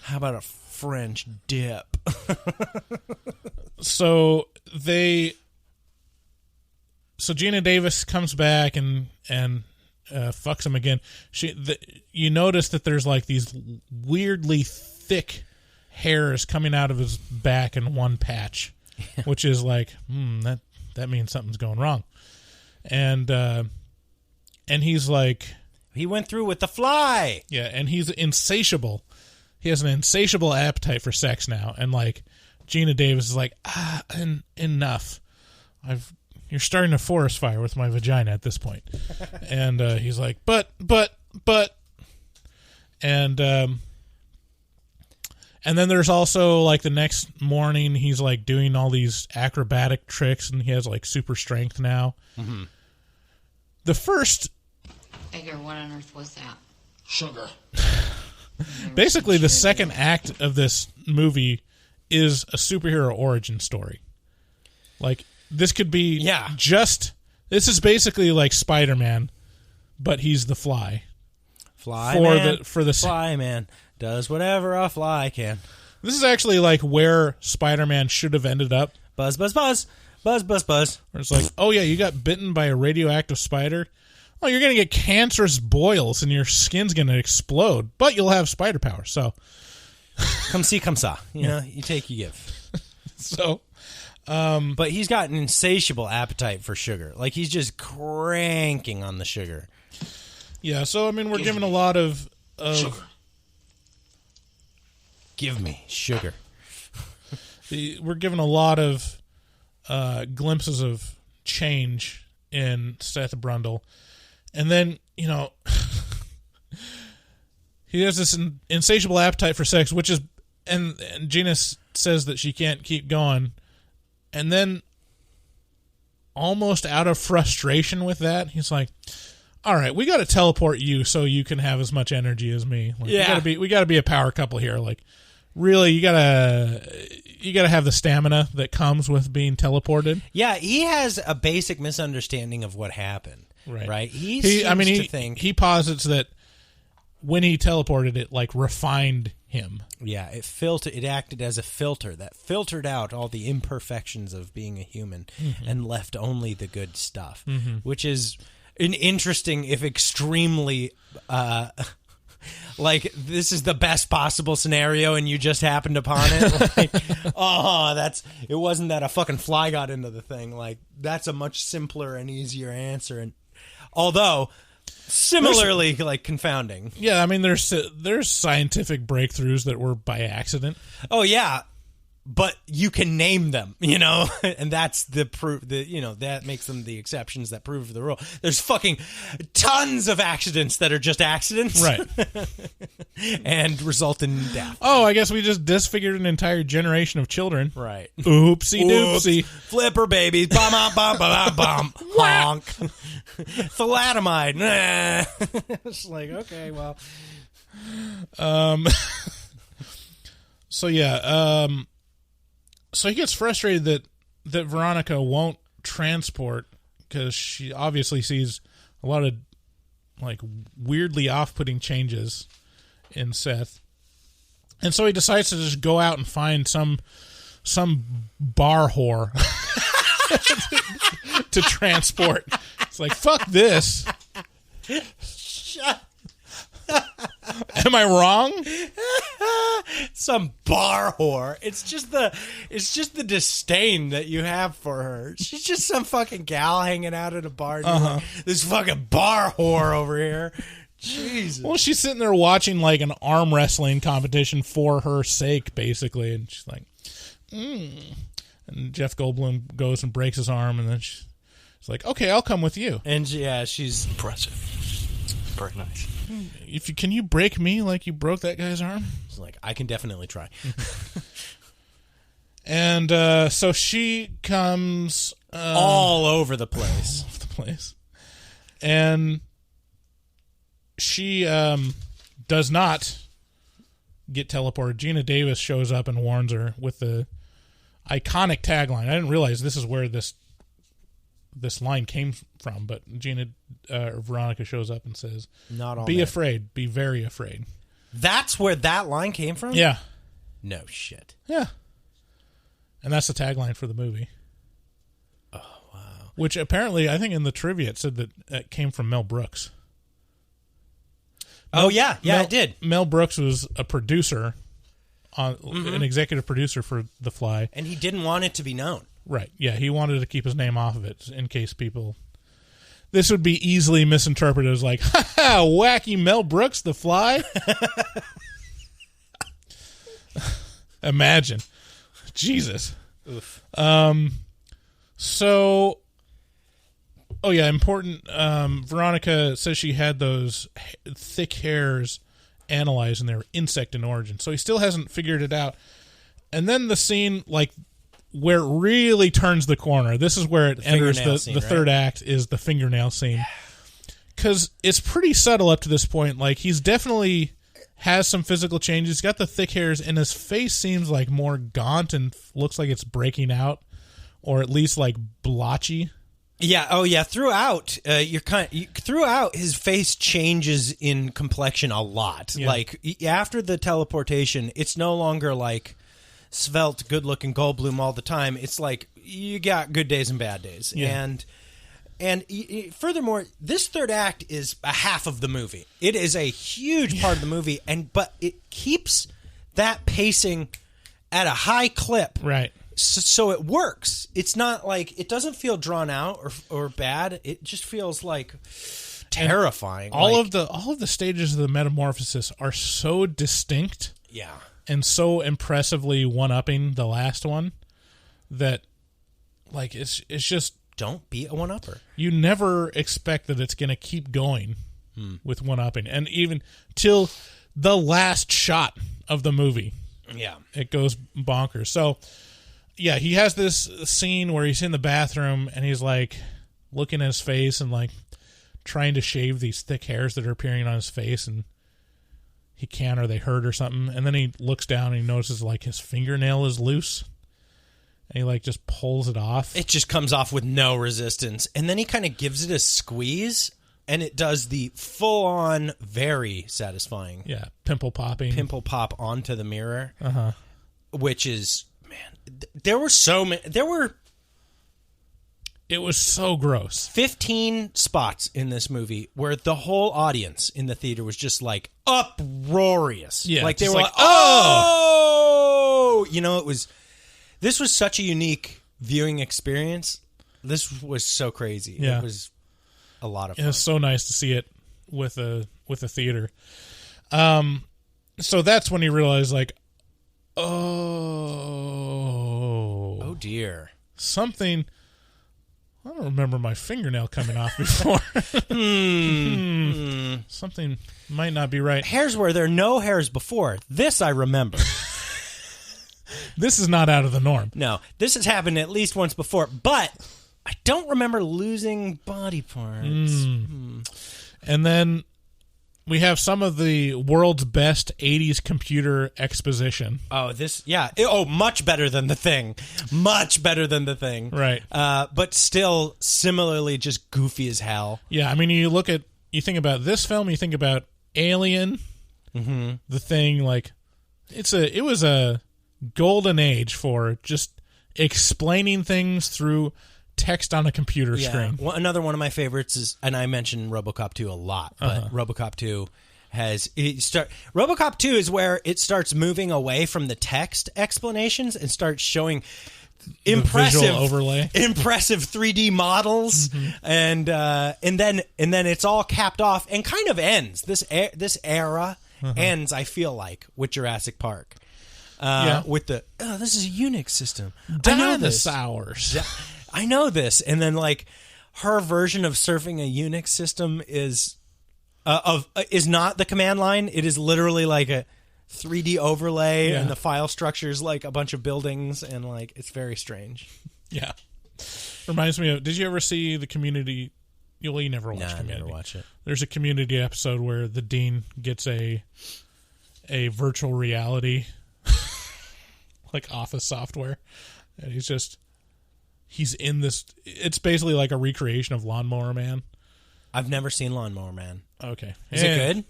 How about a French dip? So Gina Davis comes back and fucks him again. You notice that there's like these weirdly thick hairs coming out of his back in one patch, which is like, that means something's going wrong. And he's like, he went through with the fly. Yeah, and he's insatiable. He has an insatiable appetite for sex now, and like Gina Davis is like, enough. You're starting a forest fire with my vagina at this point. And he's like, but. And then there's also, like, the next morning, he's, like, doing all these acrobatic tricks, and he has, like, super strength now. Mm-hmm. The first... Figure, what on earth was that? Sugar. Basically, the second act of this movie is a superhero origin story. Like, this could be this is basically like Spider-Man, but he's the Fly. Fly man does whatever a fly can. This is actually like where Spider-Man should have ended up. Buzz, buzz, buzz. Buzz, buzz, buzz. Where it's like, oh yeah, you got bitten by a radioactive spider. Oh, you're going to get cancerous boils and your skin's going to explode, but you'll have spider power, so. Come see, come saw. You know, you take, you give. So. But he's got an insatiable appetite for sugar. Like, he's just cranking on the sugar. Yeah, so, I mean, we're given a lot of sugar. Give me sugar. We're given a lot of glimpses of change in Seth Brundle. And then, he has this insatiable appetite for sex, which is, and Gina says that she can't keep going. And then, almost out of frustration with that, he's like, all right, we got to teleport you so you can have as much energy as me. Like, we got to be a power couple here. Like, really, you gotta have the stamina that comes with being teleported. Yeah, he has a basic misunderstanding of what happened. Right? He posits that when he teleported, it like refined him. Yeah, it acted as a filter that filtered out all the imperfections of being a human and left only the good stuff, which is an interesting, if extremely, like, this is the best possible scenario and you just happened upon it. Like, it wasn't that a fucking fly got into the thing. Like, that's a much simpler and easier answer. And although similarly, like, confounding. Yeah, I mean, there's scientific breakthroughs that were by accident. Oh, yeah. but you can name them, and that's the proof that, that makes them the exceptions that prove the rule. There's fucking tons of accidents that are just accidents. Right. And result in death. Oh, I guess we just disfigured an entire generation of children. Right. Oopsie doopsie. Flipper babies. Bum, bum, bum, bum, honk. Thalidomide. It's like, okay, well. So yeah, so he gets frustrated that Veronica won't transport because she obviously sees a lot of like weirdly off-putting changes in Seth, and so he decides to just go out and find some bar whore to transport. It's like, fuck this. Shut. Am I wrong? Some bar whore. It's just the disdain that you have for her. She's just some fucking gal hanging out at a bar. This fucking bar whore over here. Jesus. Well, she's sitting there watching like an arm wrestling competition for her sake, basically, and she's like, And Jeff Goldblum goes and breaks his arm, and then she's like, "Okay, I'll come with you." And she's impressive. Very nice. Can you break me like you broke that guy's arm? She's like, I can definitely try. And so she comes all over the place. All over the place. And she does not get teleported. Gina Davis shows up and warns her with the iconic tagline. I didn't realize this is where this line came from, but Veronica shows up and says, "Not all. Be afraid. Be very afraid." That's where that line came from? Yeah. No shit. Yeah. And that's the tagline for the movie. Oh, wow. Which apparently, I think in the trivia, it said that it came from Mel Brooks. It did. Mel Brooks was a producer, an executive producer for The Fly. And he didn't want it to be known. Right, yeah, he wanted to keep his name off of it in case people... This would be easily misinterpreted as like, ha ha, wacky Mel Brooks, The Fly? Imagine. Jesus. Oof. Important. Veronica says she had those thick hairs analyzed and they were insect in origin. So he still hasn't figured it out. And then the scene, like, where it really turns the corner. This is where it enters the third act, is the fingernail scene. Because it's pretty subtle up to this point. Like, he's definitely has some physical changes. He's got the thick hairs, and his face seems like more gaunt and looks like it's breaking out, or at least like blotchy. Yeah. Oh, yeah. Throughout, throughout his face changes in complexion a lot. Yeah. Like after the teleportation, it's no longer like svelte, good-looking Goldblum all the time. It's like you got good days and bad days. Yeah. And furthermore, this third act is a half of the movie. It is a huge part of the movie, but it keeps that pacing at a high clip. Right. So it works. It's not like, it doesn't feel drawn out or bad. It just feels like terrifying. And all of the stages of the metamorphosis are so distinct. Yeah. And so impressively one-upping the last one that, like, it's just... Don't be a one-upper. You never expect that it's going to keep going with one-upping. And even till the last shot of the movie, it goes bonkers. So, yeah, he has this scene where he's in the bathroom and he's, like, looking at his face and, like, trying to shave these thick hairs that are appearing on his face, and he can't, or they hurt or something. And then he looks down and he notices, like, his fingernail is loose. And he, like, just pulls it off. It just comes off with no resistance. And then he kind of gives it a squeeze, and it does the full-on, very satisfying... Yeah, pimple popping. Pimple pop onto the mirror. Uh-huh. Which is... Man, there were so many... It was so gross. 15 spots in this movie where the whole audience in the theater was just, like, uproarious. Yeah. Like, they were like, oh! You know, this was such a unique viewing experience. This was so crazy. Yeah. It was a lot of fun. It was so nice to see it with a theater. So that's when he realized, like, oh, dear. Something... I don't remember my fingernail coming off before. Something might not be right. Hairs where there are no hairs before. This I remember. This is not out of the norm. No, this has happened at least once before, but I don't remember losing body parts. And then we have some of the world's best 80s computer exposition. Oh, much better than The Thing. Much better than The Thing. Right. But still similarly just goofy as hell. Yeah, I mean, you think about this film, you think about Alien, The Thing, like, it was a golden age for just explaining things through text on a computer screen. Well, another one of my favorites is, and I mentioned Robocop 2 a lot, but Robocop 2 Robocop 2 is where it starts moving away from the text explanations and starts showing impressive visual overlay, impressive 3D models, and then it's all capped off and kind of ends. This era ends, I feel like, with Jurassic Park. With this is a Unix system. Dinosaurs. I know this. And then, like, her version of surfing a Unix system is not the command line. It is literally like a 3D overlay, and the file structure is like a bunch of buildings, and, like, it's very strange. Yeah. Reminds me of, did you ever see the Community? You never watched Community. I never watch it. There's a Community episode where the dean gets a virtual reality like office software, and he's in this. It's basically like a recreation of Lawnmower Man. I've never seen Lawnmower Man. Okay. Is it good?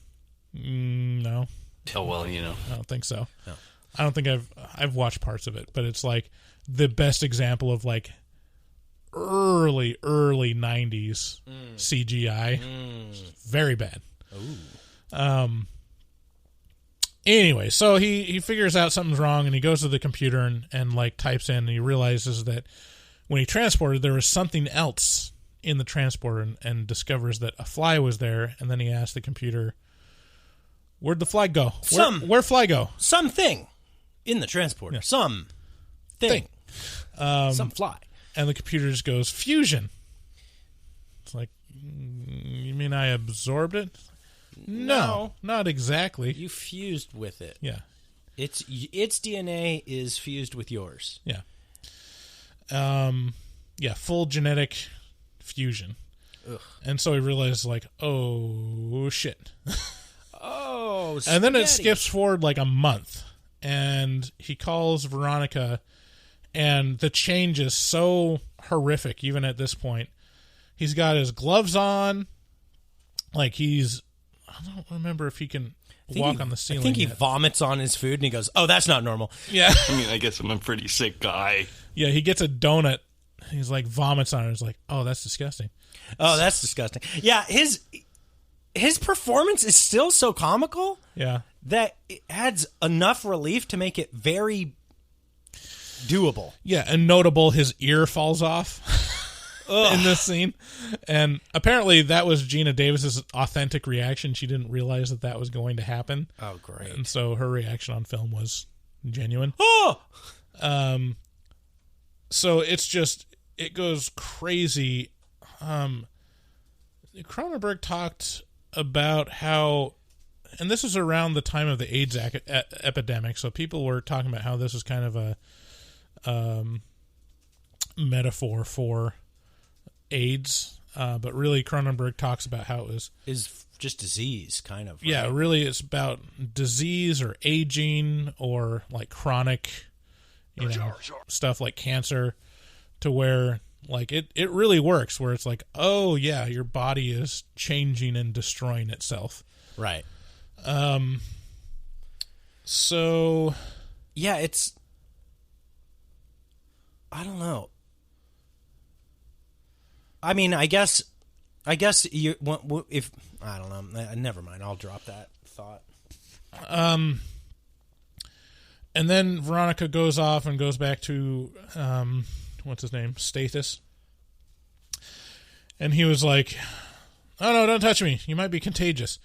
No. Oh, well, you know. I don't think so. No. I don't think I've watched parts of it, but it's like the best example of like early 90s CGI. Very bad. Ooh. Anyway, so he figures out something's wrong, and he goes to the computer and like types in, and he realizes that when he transported, there was something else in the transporter, and discovers that a fly was there. And then he asks the computer, "Where'd the fly go? Where'd fly go? Something in the transporter. Yeah. Some thing. Some fly." And the computer just goes, "Fusion." It's like, you mean I absorbed it? No, not exactly. You fused with it. Yeah. Its DNA is fused with yours. Yeah. Full genetic fusion. Ugh. And so he realizes, like, oh, shit. Oh, and then it skips forward like a month, and he calls Veronica, and the change is so horrific, even at this point. He's got his gloves on, like I don't remember if he can walk on the ceiling. I think he yet. vomits on his food, and he goes, "Oh, that's not normal." Yeah. I mean, I guess I'm a pretty sick guy. Yeah, he gets a donut. He's like, vomits on it. He's like, "Oh, that's disgusting." Oh, that's disgusting. Yeah, his performance is still so comical. Yeah. That it adds enough relief to make it very doable. Yeah, and notable, his ear falls off in this scene. And apparently that was Gina Davis's authentic reaction. She didn't realize that was going to happen. Oh, great. And so her reaction on film was genuine. Oh! So it's just, it goes crazy. Cronenberg talked about how, and this was around the time of the AIDS epidemic, so people were talking about how this is kind of a metaphor for AIDS, but really Cronenberg talks about how it is just disease, kind of. Right? Yeah, really it's about disease or aging or like chronic, stuff like cancer, to where like it really works, where it's like, oh yeah, your body is changing and destroying itself. Right. So yeah, it's, I don't know. I mean, I guess you, if, I don't know, never mind, I'll drop that thought. And then Veronica goes off and goes back to, what's his name? Stathis. And he was like, "Oh no, don't touch me. You might be contagious."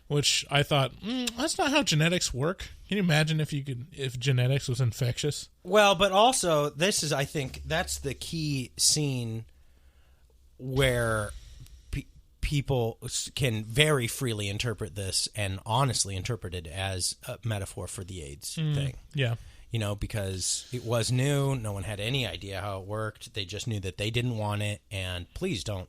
which I thought, that's not how genetics work. Can you imagine if genetics was infectious? Well, but also, I think, that's the key scene where people can very freely interpret this and honestly interpret it as a metaphor for the AIDS thing. Yeah. Because it was new. No one had any idea how it worked. They just knew that they didn't want it. And please don't,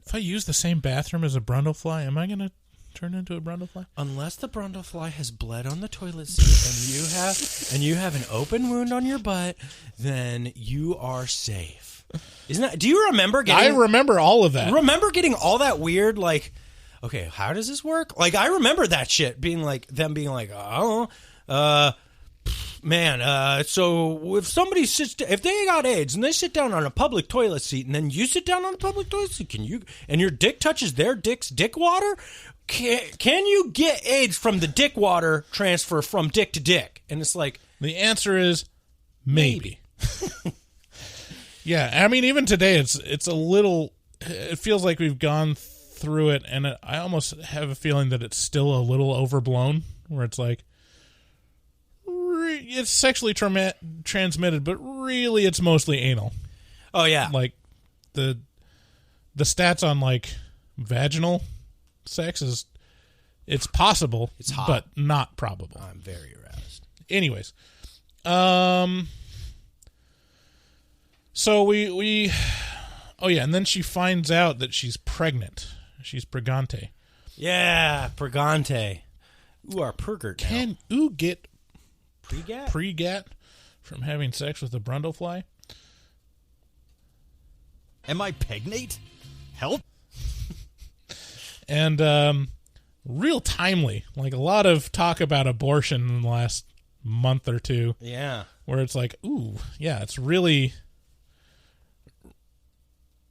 If I use the same bathroom as a brundlefly, am I going to turn into a brundlefly? Unless the brundlefly has bled on the toilet seat and you have an open wound on your butt, then you are safe. Isn't that? Do you remember getting? I remember all of that. Remember getting all that weird, okay, how does this work? I remember that shit being them being I don't know, man. So if somebody if they got AIDS and they sit down on a public toilet seat and then you sit down on the public toilet seat, can you? And your dick touches their dick's dick water. Can you get AIDS from the dick water transfer from dick to dick? And it's the answer is maybe. Yeah, I mean, even today, it's a little. It feels like we've gone through it, and I almost have a feeling that it's still a little overblown. Where it's it's sexually transmitted, but really, it's mostly anal. Oh yeah, the stats on vaginal sex is it's possible, it's hot, but not probable. I'm very aroused. Anyways, so we and then she finds out that she's pregnant. She's pregante. Yeah, pregante. Ooh, our pergert. Can you get pregat from having sex with a brundlefly? Am I pregnant? Help. And real timely, a lot of talk about abortion in the last month or two. Yeah, where it's ooh, yeah, it's really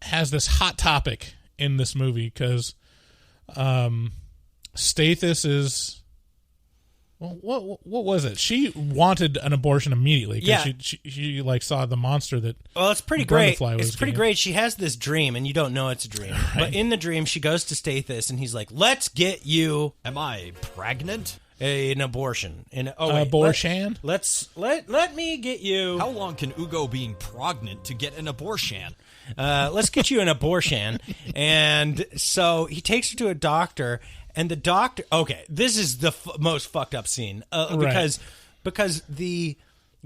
has this hot topic in this movie because Stathis is what was it? She wanted an abortion immediately because she saw the monster that. Well, it's pretty great. It's pretty great. She has this dream, and you don't know it's a dream. Right. But in the dream, she goes to Stathis, and he's like, "Let's get you." Am I pregnant? An abortion. Abortion? Let me get you. How long can Ugo being pregnant to get an abortion? Let's get you an abortion. And so he takes her to a doctor, and the doctor. Okay, this is the most fucked up scene because the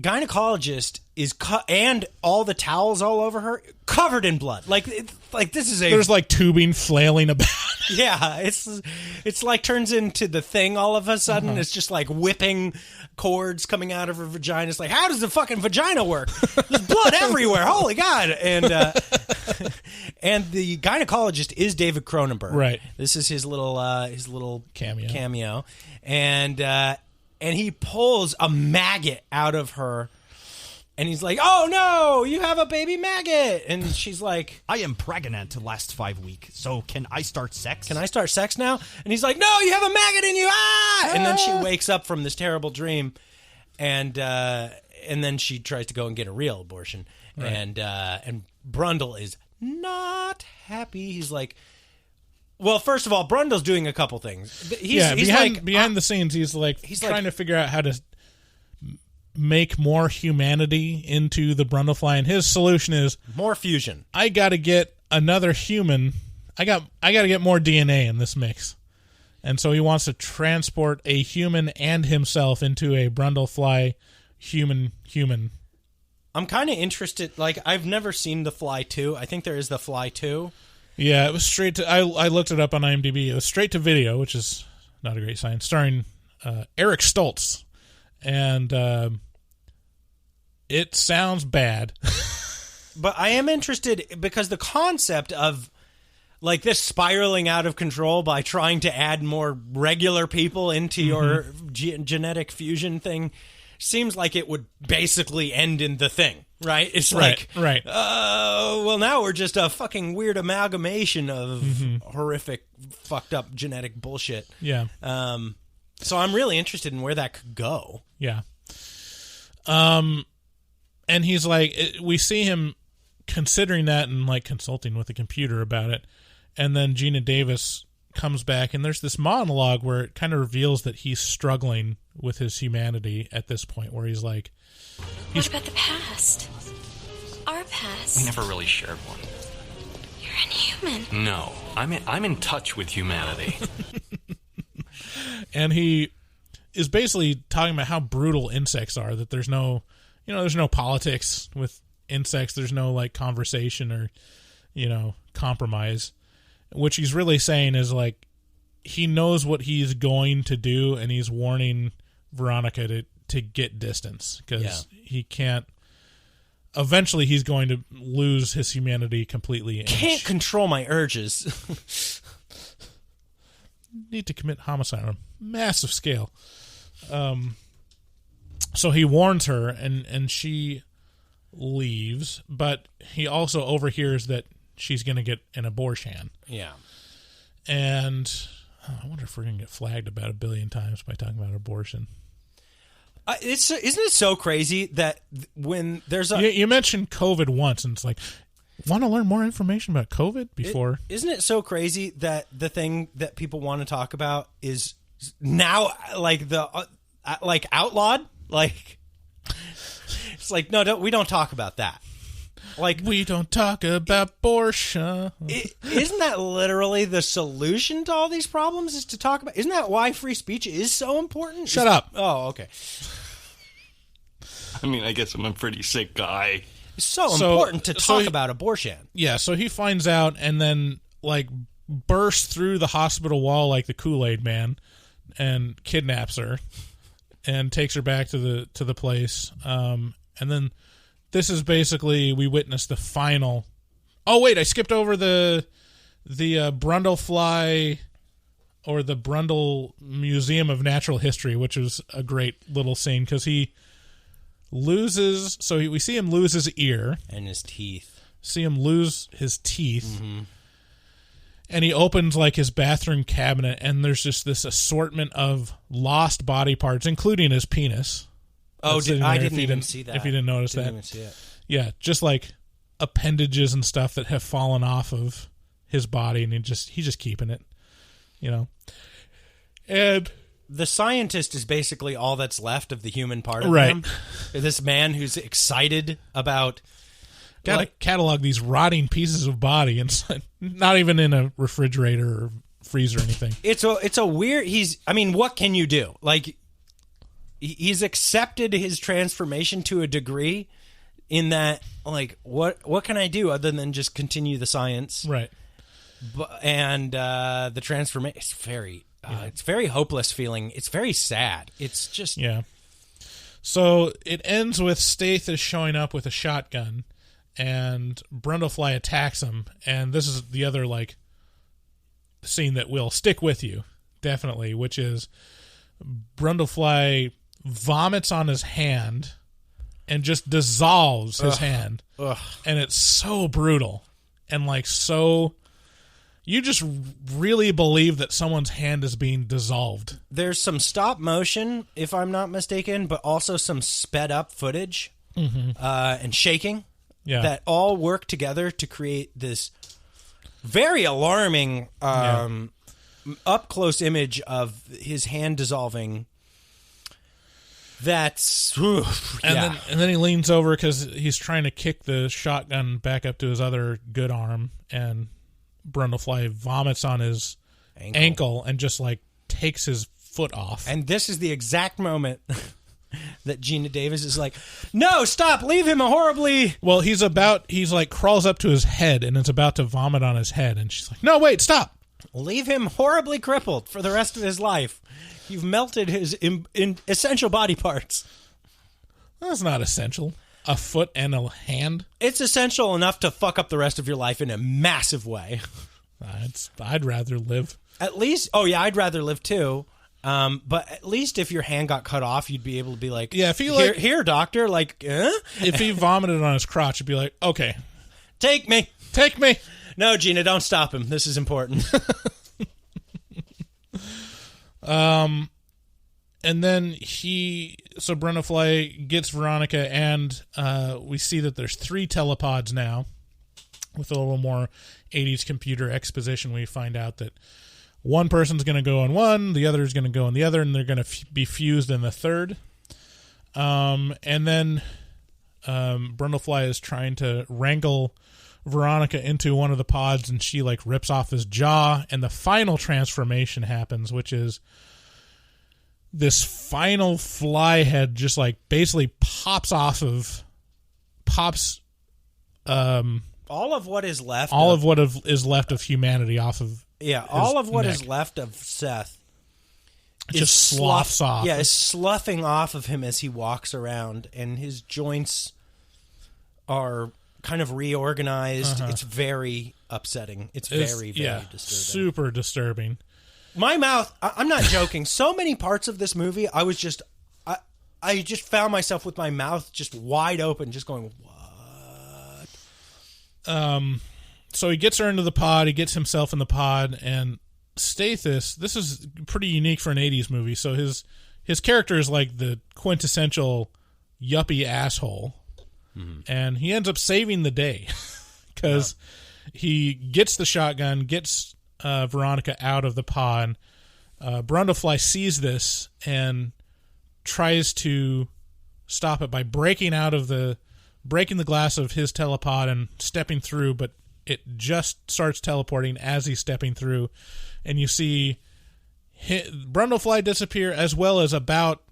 gynecologist is and all the towels all over her covered in blood. This is there's tubing flailing about. Yeah, it's turns into The Thing all of a sudden. Uh-huh. It's just whipping cords coming out of her vagina. It's how does the fucking vagina work? There's blood everywhere. Holy God. And and the gynecologist is David Cronenberg. Right. This is his little cameo. And he pulls a maggot out of her. And he's like, "Oh no, you have a baby maggot." And she's like, "I am pregnant to last 5 weeks, so can I start sex? Can I start sex now?" And he's like, "No, you have a maggot in you." Ah! And then she wakes up from this terrible dream, and then she tries to go and get a real abortion. Right. And Brundle is not happy. He's like, well, first of all, Brundle's doing a couple things. He's behind the scenes, he's trying to figure out how to make more humanity into the brundlefly, and his solution is more fusion. I got to get another human. I got to get more DNA in this mix, and so he wants to transport a human and himself into a brundlefly human. I'm kind of interested. I've never seen The Fly 2. I think there is The Fly 2. Yeah, it was straight to. I looked it up on IMDb. It was straight to video, which is not a great sign. Starring Eric Stoltz. And it sounds bad. But I am interested because the concept of this spiraling out of control by trying to add more regular people into your genetic fusion thing seems like it would basically end in The Thing, right? It's right. Well, now we're just a fucking weird amalgamation of horrific, fucked up genetic bullshit. Yeah. So I'm really interested in where that could go. Yeah. And he's we see him considering that and consulting with the computer about it. And then Gina Davis comes back, and there's this monologue where it kind of reveals that he's struggling with his humanity at this point, where he's like... What about the past? Our past? We never really shared one. You're inhuman. No, I'm in touch with humanity. And he is basically talking about how brutal insects are, that there's no politics with insects, there's no like conversation or, compromise. Which he's really saying is like, he knows what he's going to do, and he's warning Veronica to get distance, because he can't. Eventually, he's going to lose his humanity completely. Can't control my urges. Need to commit homicide on a massive scale. So he warns her, and she leaves, but he also overhears that she's going to get an abortion. Yeah. And I wonder if we're going to get flagged about 1 billion times by talking about abortion. Isn't it so crazy that when there's a... You mentioned COVID once, and it's like, want to learn more information about COVID before... Isn't it so crazy that the thing that people want to talk about is now, like, outlawed? Like, it's like, no, we don't talk about that. Like, we don't talk about abortion. Isn't that literally the solution to all these problems, is to talk about... Isn't that why free speech is so important? Shut up. Oh, okay. I mean, I guess I'm a pretty sick guy. It's so important to talk about abortion. Yeah, so he finds out and then, like, bursts through the hospital wall like the Kool-Aid Man and kidnaps her and takes her back to the place. And then... This is basically, we witness the final... Oh, wait, I skipped over the Brundlefly, or the Brundle Museum of Natural History, which is a great little scene, because he loses... So we see him lose his ear. And his teeth. See him lose his teeth. Mm-hmm. And he opens, like, his bathroom cabinet, and there's just this assortment of lost body parts, including his penis. Oh, I didn't even see that. If you didn't notice that. Didn't even see it. Yeah, just like appendages and stuff that have fallen off of his body, and he's just keeping it, And the scientist is basically all that's left of the human part of right. him. This man who's excited about... Got to catalog these rotting pieces of body inside, not even in a refrigerator or freezer or anything. It's a weird... what can you do? Like... He's accepted his transformation to a degree, in that, like, what can I do other than just continue the science? Right. And the transformation, it's very hopeless feeling. It's very sad. It's just... Yeah. So it ends with Stathis showing up with a shotgun, and Brundlefly attacks him, and this is the other, like, scene that will stick with you, definitely, which is Brundlefly vomits on his hand and just dissolves his hand. Ugh. And it's so brutal. And like, so you just really believe that someone's hand is being dissolved. There's some stop motion, if I'm not mistaken, but also some sped up footage and shaking that all work together to create this very alarming up close image of his hand dissolving. That's and then he leans over because he's trying to kick the shotgun back up to his other good arm, and Brundlefly vomits on his ankle and just like takes his foot off. And this is the exact moment that Gina Davis is like, "No, stop! Leave him horribly." Well, he's like crawls up to his head and is about to vomit on his head, and she's like, "No, wait, stop! Leave him horribly crippled for the rest of his life. You've melted his essential body parts." That's not essential. A foot and a hand? It's essential enough to fuck up the rest of your life in a massive way. I'd rather live. At least, I'd rather live too. But at least if your hand got cut off, you'd be able to be like, yeah, if he here, doctor, like, if he vomited on his crotch, it'd be like, okay, take me. No, Gina, don't stop him. This is important. And then Brundlefly gets Veronica, and we see that there's 3 telepods now. With a little more 80s computer exposition, we find out that one person's going to go in one, the other is going to go in the other, and they're going to be fused in the third. And then Brundlefly is trying to wrangle Veronica into one of the pods, and she like rips off his jaw, and the final transformation happens, which is this final fly head just like basically pops all of what is left of humanity off of all of what neck. is left of Seth just sloughs off. Yeah, is sloughing off of him as he walks around, and his joints are kind of reorganized. It's very upsetting. It's very disturbing. Super disturbing. My mouth, I'm not joking. So many parts of this movie, I just found myself with my mouth just wide open, just going, what? So he gets her into the pod, he gets himself in the pod, and Stathis, this is pretty unique for an 80s movie, so his character is like the quintessential yuppie asshole, and he ends up saving the day, because he gets the shotgun, gets Veronica out of the pod. Brundlefly sees this and tries to stop it by breaking the glass of his telepod and stepping through, but it just starts teleporting as he's stepping through, and you see Brundlefly disappear, as well as about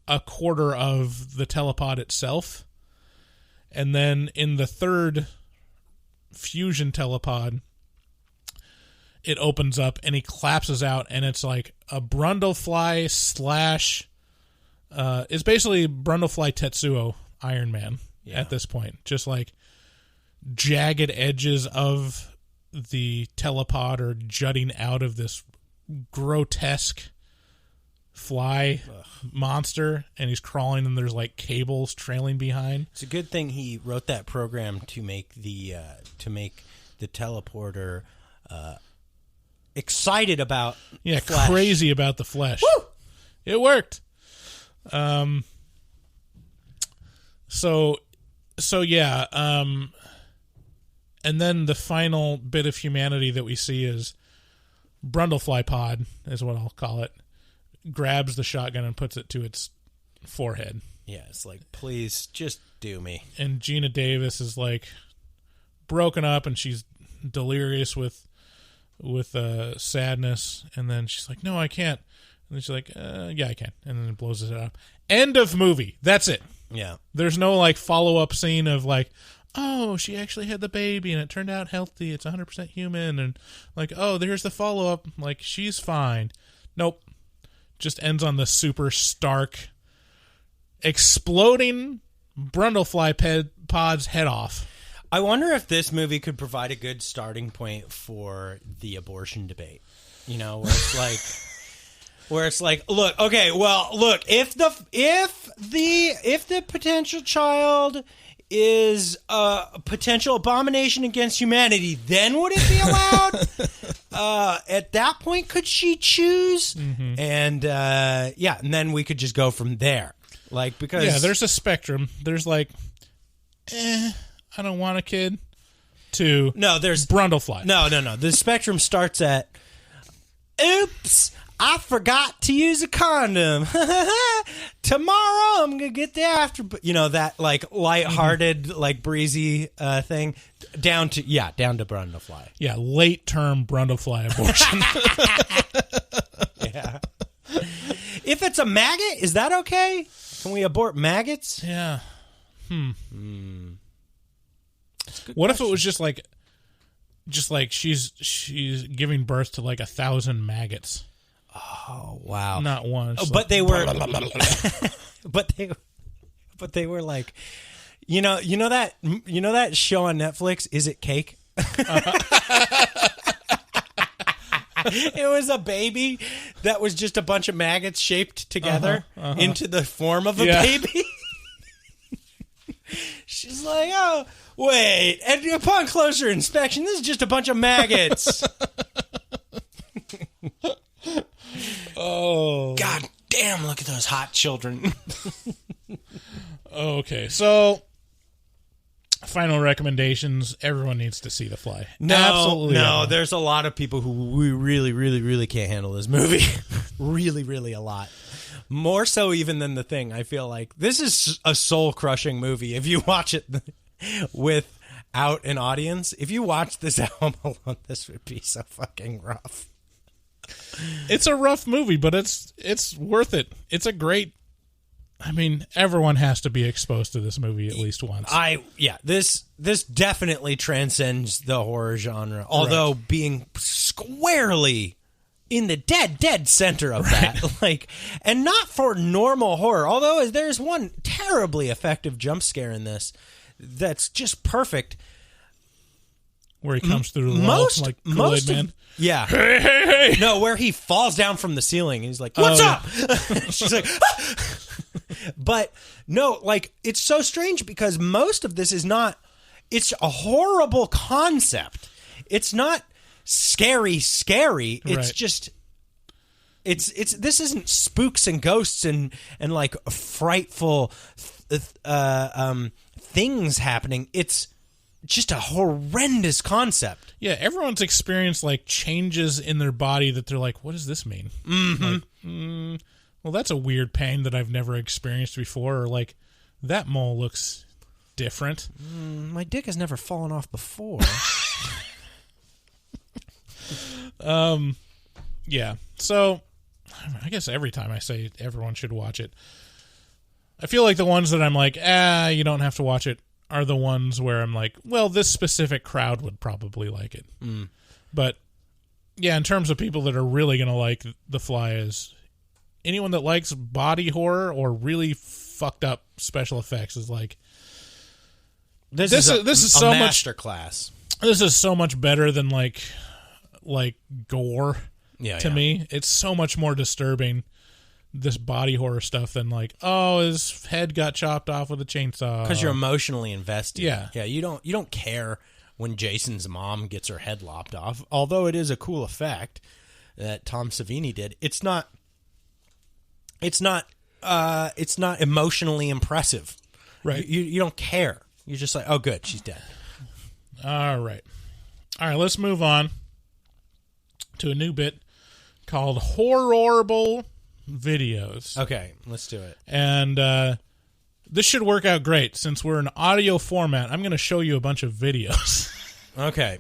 a quarter of the telepod itself. And then in the third fusion telepod, it opens up and he collapses out, and it's like a Brundlefly slash it's basically Brundlefly Tetsuo Iron Man at this point. Just like jagged edges of the telepod are jutting out of this grotesque fly monster, and he's crawling, and there's like cables trailing behind. It's a good thing he wrote that program to make the teleporter excited about flesh. Crazy about the flesh. Woo! It worked. And then the final bit of humanity that we see is Brundlefly pod, is what I'll call it, grabs the shotgun and puts it to its forehead. Yeah, it's like, please, just do me. And Gina Davis is like broken up, and she's delirious with sadness, and then she's like, no, I can't. And then she's like, yeah, I can. And then it blows it up. End of movie. That's it. Yeah. There's no like follow-up scene of like, oh, she actually had the baby and it turned out healthy. It's 100% human. And like, oh, there's the follow-up. Like, she's fine. Nope. Just ends on the super stark, exploding Brundlefly pod's head off. I wonder if this movie could provide a good starting point for the abortion debate. You know, where it's like, look, if the potential child is a potential abomination against humanity, then would it be allowed? At that point, could she choose? Mm-hmm. And and then we could just go from there. Like, because there's a spectrum. There's like, I don't want a kid. To there's Brundlefly. No. The spectrum starts at, oops, I forgot to use a condom. Tomorrow I'm gonna get the after. You know, that like lighthearted, like breezy thing. Down to Brundlefly. Yeah, late term Brundlefly abortion. Yeah. If it's a maggot, is that okay? Can we abort maggots? Yeah. What if it was just like she's giving birth to like 1,000 maggots? Oh wow! Not one. But they were. but they were like, you know that show on Netflix. Is it Cake? It was a baby that was just a bunch of maggots shaped together into the form of a baby. She's like, oh, wait. And upon closer inspection, this is just a bunch of maggots. Oh. God damn, look at those hot children. Okay, so final recommendations. Everyone needs to see The Fly. No, Absolutely. no. Everyone. There's a lot of people who we really can't handle this movie. really a lot. More so even than The Thing. I feel like this is a soul-crushing movie. If you watch it without an audience, if you watch this at home alone, this would be so fucking rough. It's a rough movie, but it's worth it. It's a great. I mean, everyone has to be exposed to this movie at least once. This definitely transcends the horror genre, although being squarely in the dead center of that, and not for normal horror. Although there's one terribly effective jump scare in this that's just perfect, where he comes through the wall like Kool-Aid Man. Yeah. Hey. No, where he falls down from the ceiling and he's like, "What's up?" She's like, ah! But no, it's so strange because most of this is not. It's a horrible concept. It's not scary. It's just. It's. This isn't spooks and ghosts and like frightful things happening. It's just a horrendous concept. Yeah, everyone's experienced changes in their body that they're like, what does this mean? Mm-hmm. Well, that's a weird pain that I've never experienced before, or that mole looks different. My dick has never fallen off before. Yeah. So, I guess every time I say everyone should watch it, I feel like the ones that I'm like, you don't have to watch it, are the ones where I'm like, well, this specific crowd would probably like it. But, yeah, in terms of people that are really going to like The Fly, is anyone that likes body horror or really fucked up special effects is like, this is so much masterclass. This is so much better than like gore. To me, it's so much more disturbing, this body horror stuff, than his head got chopped off with a chainsaw. Because you're emotionally invested. Yeah. You don't care when Jason's mom gets her head lopped off. Although it is a cool effect that Tom Savini did. It's not emotionally impressive. Right. You don't care. You're just like, oh, good, she's dead. All right, let's move on to a new bit called Horrible Videos. Okay, let's do it. And this should work out great. Since we're in audio format, I'm going to show you a bunch of videos. Okay.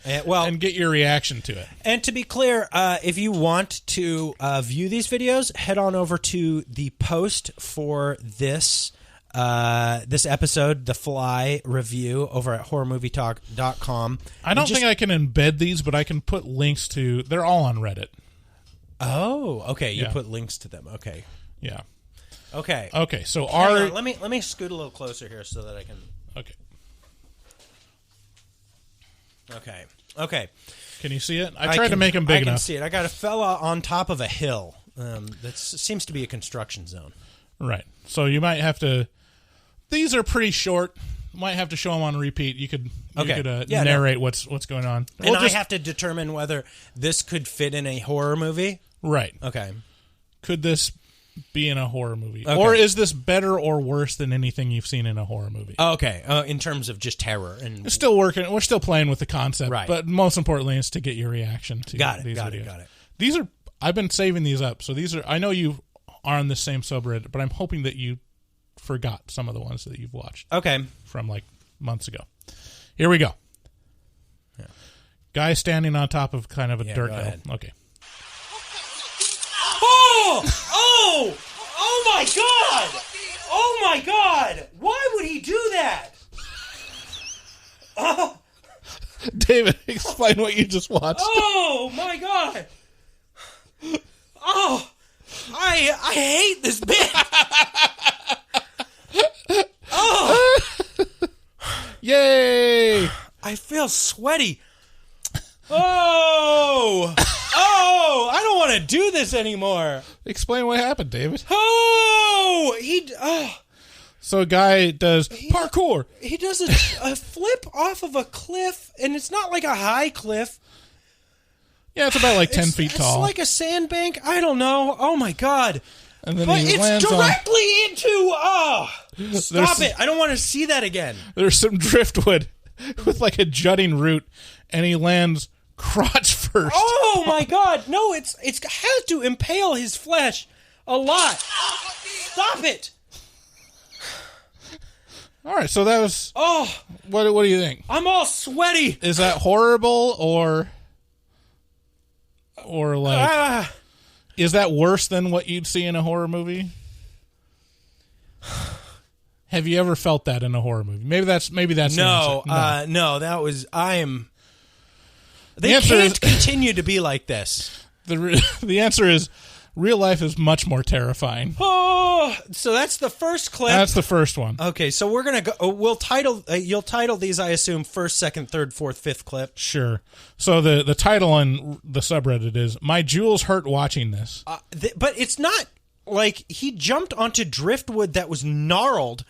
And get your reaction to it. And to be clear, if you want to view these videos, head on over to the post for this episode, The Fly review, over at horrormovietalk.com. I don't think I can embed these, but I can put links to... They're all on Reddit. Oh, okay. You put links to them. Okay. Yeah. Okay. Okay, so let me scoot a little closer here so that I can... Okay. Can you see it? I tried to make them big enough. I can see it. I got a fella on top of a hill. That seems to be a construction zone. Right. So you might have to... These are pretty short. Might have to show them on repeat. You could narrate what's going on. And I have to determine whether this could fit in a horror movie? Right. Okay. Could this be in a horror movie? Okay. Or is this better or worse than anything you've seen in a horror movie? Okay. In terms of just terror. And It's still working. We're still playing with the concept. Right. But most importantly is to get your reaction to these videos. Got it. These are... I've been saving these up. So these are... I know you are on the same subreddit, but I'm hoping that you forgot some of the ones that you've watched. Okay. From months ago. Here we go. Yeah. Guy standing on top of kind of a dirt hill. Okay. Oh my God! Oh my God! Why would he do that? Oh. David, explain what you just watched. Oh my God! Oh, I hate this bit. Oh, yay! I feel sweaty. Oh, I don't want to do this anymore. Explain what happened, David. So a guy does parkour. He does a flip off of a cliff, and it's not like a high cliff. Yeah, it's about 10 feet tall. It's like a sandbank. I don't know. Oh my God. And then but he it's lands directly into... Oh! Stop There's- it. I don't want to see that again. There's some driftwood with like a jutting root, and he lands crotch first. Oh my god. No, it's has to impale his flesh a lot. Stop it. All right, so that was... Oh! What do you think? I'm all sweaty. Is that horrible or like... Is that worse than what you'd see in a horror movie? Have you ever felt that in a horror movie? Maybe that's no. the answer. No, that was The answer can't is- continue to be like this. The answer is real life is much more terrifying. Oh, so that's the first clip. That's the first one. Okay, so we're gonna go. We'll title. You'll title these, I assume, first, second, third, fourth, fifth clip. Sure. So the title on the subreddit is "My Jewels Hurt Watching This." But it's not like he jumped onto driftwood that was gnarled.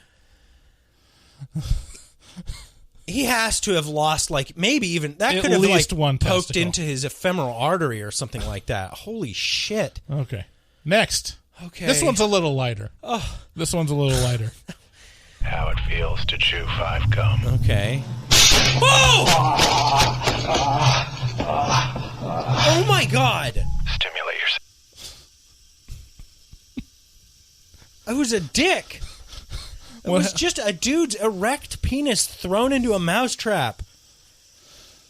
He has to have lost, like, maybe even that At could have least like one poked testicle. into his ephemeral artery or something like that. Holy shit! Okay. Next. Okay. This one's a little lighter. Oh. This one's a little lighter. How it feels to chew 5 gum. Okay. Oh! Oh my god! Stimulate yourself. It was a dick. It was just a dude's erect penis thrown into a mousetrap.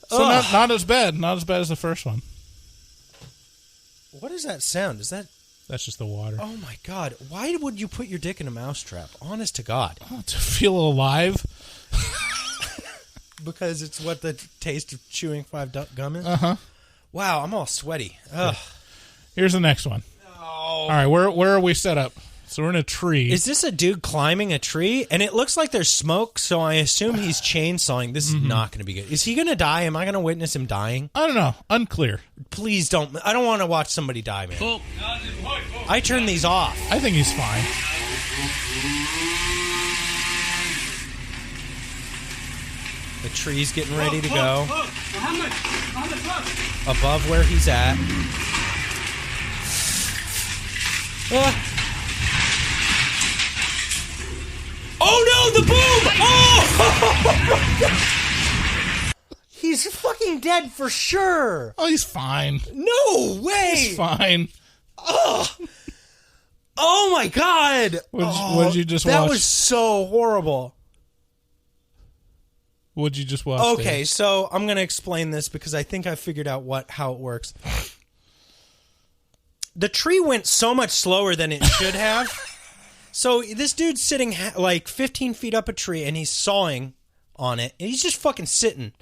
So not as bad. Not as bad as the first one. What is that sound? Is that... That's just the water. Oh my god. Why would you put your dick in a mousetrap? Honest to God. Oh, to feel alive. Because it's what the taste of chewing 5 gum is? Uh-huh. Wow, I'm all sweaty. Ugh. Here's the next one. All right, where are we set up? So we're in a tree. Is this a dude climbing a tree? And it looks like there's smoke, so I assume he's chainsawing. This is not going to be good. Is he going to die? Am I going to witness him dying? I don't know. Unclear. Please don't. I don't want to watch somebody die, man. I turn these off. I think he's fine. The tree's getting ready to go. Above where he's at. Oh no, the boom! Oh! He's fucking dead for sure. Oh, he's fine. No way. He's fine. Oh my god. What did you just watch? That was so horrible. What'd you just watch? Okay, Dave? so I'm going to explain this because I think I figured out how it works. The tree went so much slower than it should have. So this dude's sitting like 15 feet up a tree and he's sawing on it. And he's just fucking sitting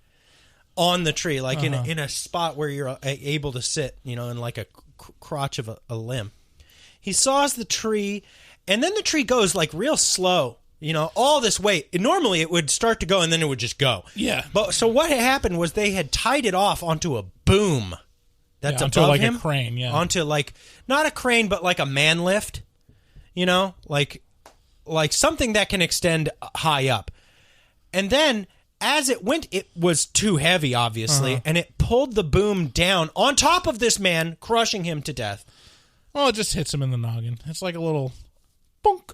on the tree, like in a spot where you're able to sit, you know, in like a crotch of a limb. He saws the tree, and then the tree goes like real slow. You know, all this weight. Normally it would start to go and then it would just go. Yeah. But so what had happened was they had tied it off onto a boom. That's onto above like him. a crane, yeah. Onto like, not a crane, but like a man lift. You know, like something that can extend high up. And then as it went, it was too heavy, obviously, and it pulled the boom down on top of this man, crushing him to death. Oh, it just hits him in the noggin. It's like a little bonk.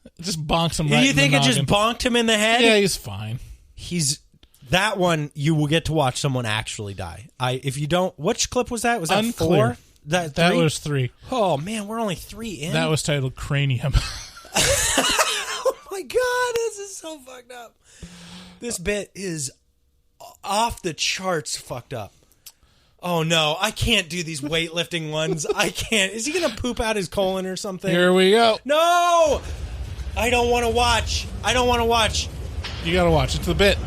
It just bonks him right in the noggin. You think it just bonked him in the head? Yeah, he's fine. That one, you will get to watch someone actually die. If you don't, which clip was that? Was that Unclear. 4? That was 3. Oh man, we're only 3 in. That was titled Cranium. Oh my god, this is so fucked up. This bit is off the charts fucked up. Oh no, I can't do these weightlifting ones. I can't. Is he gonna poop out his colon or something? Here we go. No! I don't want to watch. You gotta watch. It's the bit.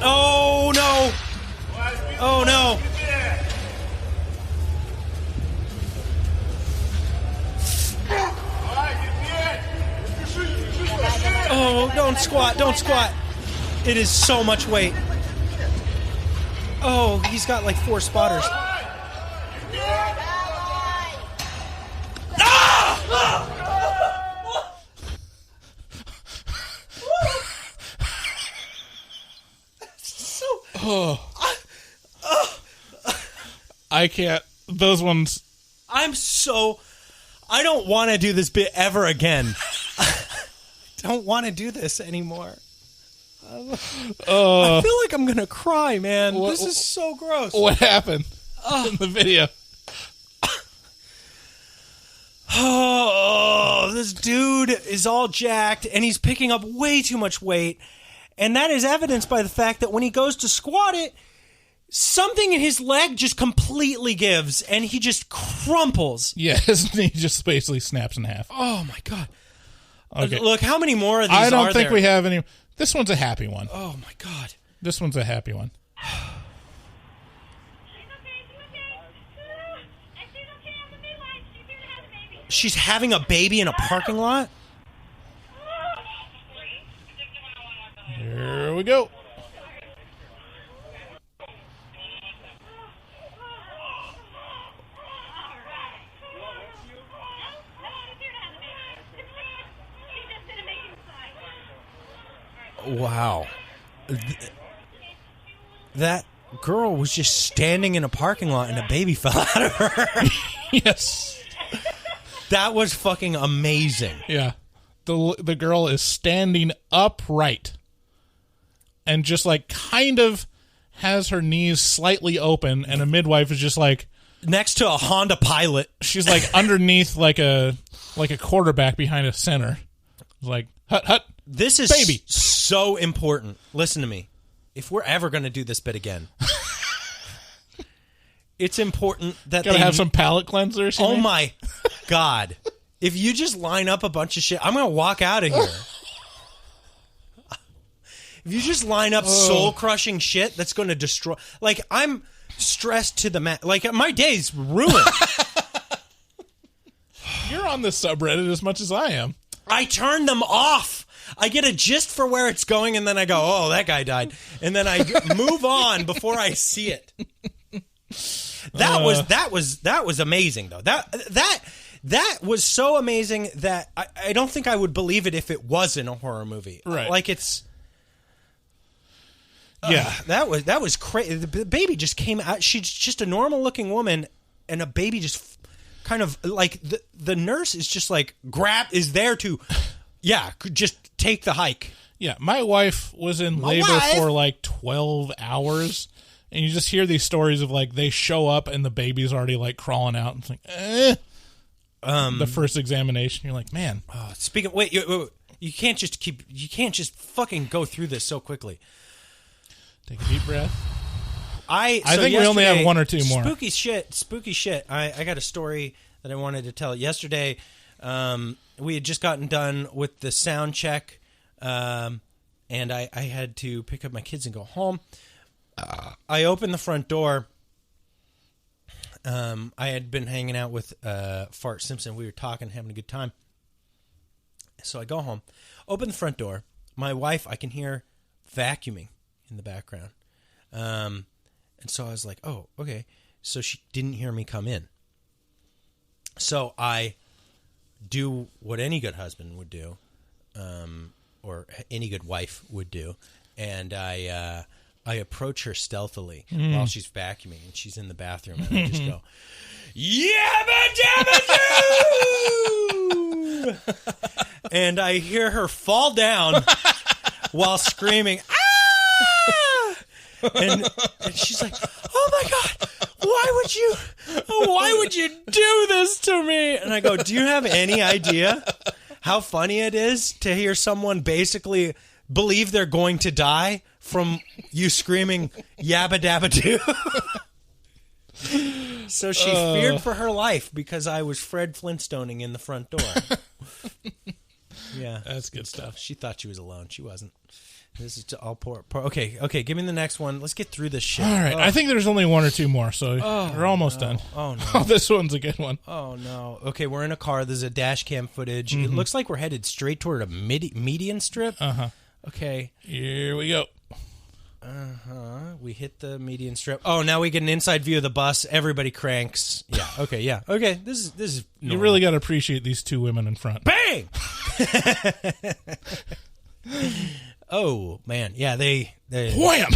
Oh no! Oh no! Oh, don't squat. It is so much weight. Oh, he's got like 4 spotters. I can't. Those ones. I don't want to do this bit ever again. I don't want to do this anymore. I feel like I'm going to cry, man. This is so gross. What happened in the video? Oh, this dude is all jacked, and he's picking up way too much weight. And that is evidenced by the fact that when he goes to squat it, something in his leg just completely gives, and he just crumples. Yeah, his knee just basically snaps in half. Oh, my God. Okay. Look, how many more of these I don't think there? we have any. This one's a happy one. Oh, my God. This one's a happy one. She's having a baby in a parking lot? Here we go. Wow. That girl was just standing in a parking lot and a baby fell out of her. Yes. That was fucking amazing. Yeah. The girl is standing upright and just like kind of has her knees slightly open, and a midwife is just like next to a Honda Pilot. She's like underneath like a quarterback behind a center. Like, hut. This is baby. So important. Listen to me. If we're ever going to do this bit again, it's important that gotta have some palate cleansers. Oh my God. If you just line up a bunch of shit, I'm going to walk out of here. If you just line up soul-crushing shit that's going to destroy... Like, I'm stressed to the max. Like, my day's ruined. You're on the subreddit as much as I am. I turn them off. I get a gist for where it's going, and then I go, oh, that guy died. And then I move on before I see it. That was amazing, though. That was so amazing that I don't think I would believe it if it wasn't a horror movie. Right. Like, it's... Yeah. That was crazy. The baby just came out. She's just a normal-looking woman, and a baby just kind of... Like, the nurse is just like, is there to... Yeah, just take the hike. Yeah, my wife was in labor for like 12 hours, and you just hear these stories of like they show up and the baby's already like crawling out. And it's like, the first examination, you're like, man. Speaking, wait, you can't just fucking go through this so quickly. Take a deep breath. I think we only have one or two more. Spooky shit. I got a story that I wanted to tell. Yesterday, we had just gotten done with the sound check, and I had to pick up my kids and go home. I opened the front door. I had been hanging out with Fart Simpson. We were talking, having a good time. So I go home, open the front door. My wife, I can hear vacuuming in the background. And so I was like, oh, okay. So she didn't hear me come in. So I do what any good husband would do, or any good wife would do, and I approach her stealthily while she's vacuuming, and she's in the bathroom, and I just go, yabba dabba doo! And I hear her fall down while screaming, ah! And she's like, oh my God, why would you do this to me? And I go, do you have any idea how funny it is to hear someone basically believe they're going to die from you screaming yabba dabba doo? So she feared for her life because I was Fred Flintstoning in the front door. Yeah, that's good stuff. She thought she was alone. She wasn't. This is all poor. Okay, give me the next one. Let's get through this shit. All right, I think there's only one or two more, so we're almost done. Oh, no. This one's a good one. Oh, no. Okay, we're in a car. There's a dash cam footage. It looks like we're headed straight toward a median strip. Uh-huh. Okay. Here we go. Uh-huh. We hit the median strip. Oh, now we get an inside view of the bus. Everybody cranks. Yeah. Okay, yeah. Okay, this is normal. You really got to appreciate these two women in front. Bang! Oh, man. Yeah, they wham!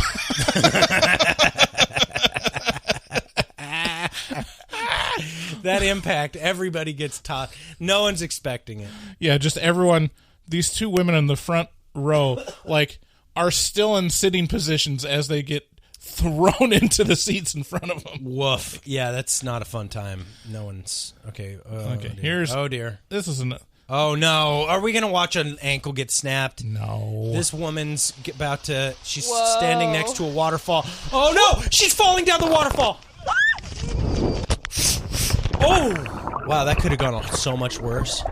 That impact, everybody gets taught. No one's expecting it. Yeah, just everyone. These two women in the front row, like, are still in sitting positions as they get thrown into the seats in front of them. Woof. Yeah, that's not a fun time. No one's... Okay. Okay, dear. here's... Oh, dear. This is an... Oh, no. Are we going to watch an ankle get snapped? No. This woman's about to... She's standing next to a waterfall. Oh, no! She's falling down the waterfall! Oh! Wow, that could have gone so much worse.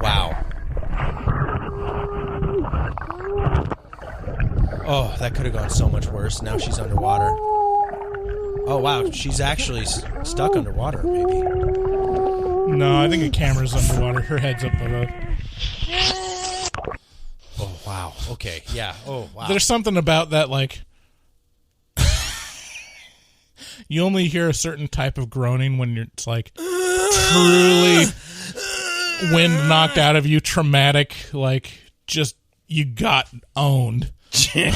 Wow. Oh, that could have gone so much worse. Now she's underwater. Oh, wow. She's actually stuck underwater, maybe. No, I think the camera's underwater. Her head's up above. Oh, wow. Okay, yeah. Oh, wow. There's something about that, like... you only hear a certain type of groaning when it's, like, truly wind knocked out of you, traumatic, like, just, you got owned. You're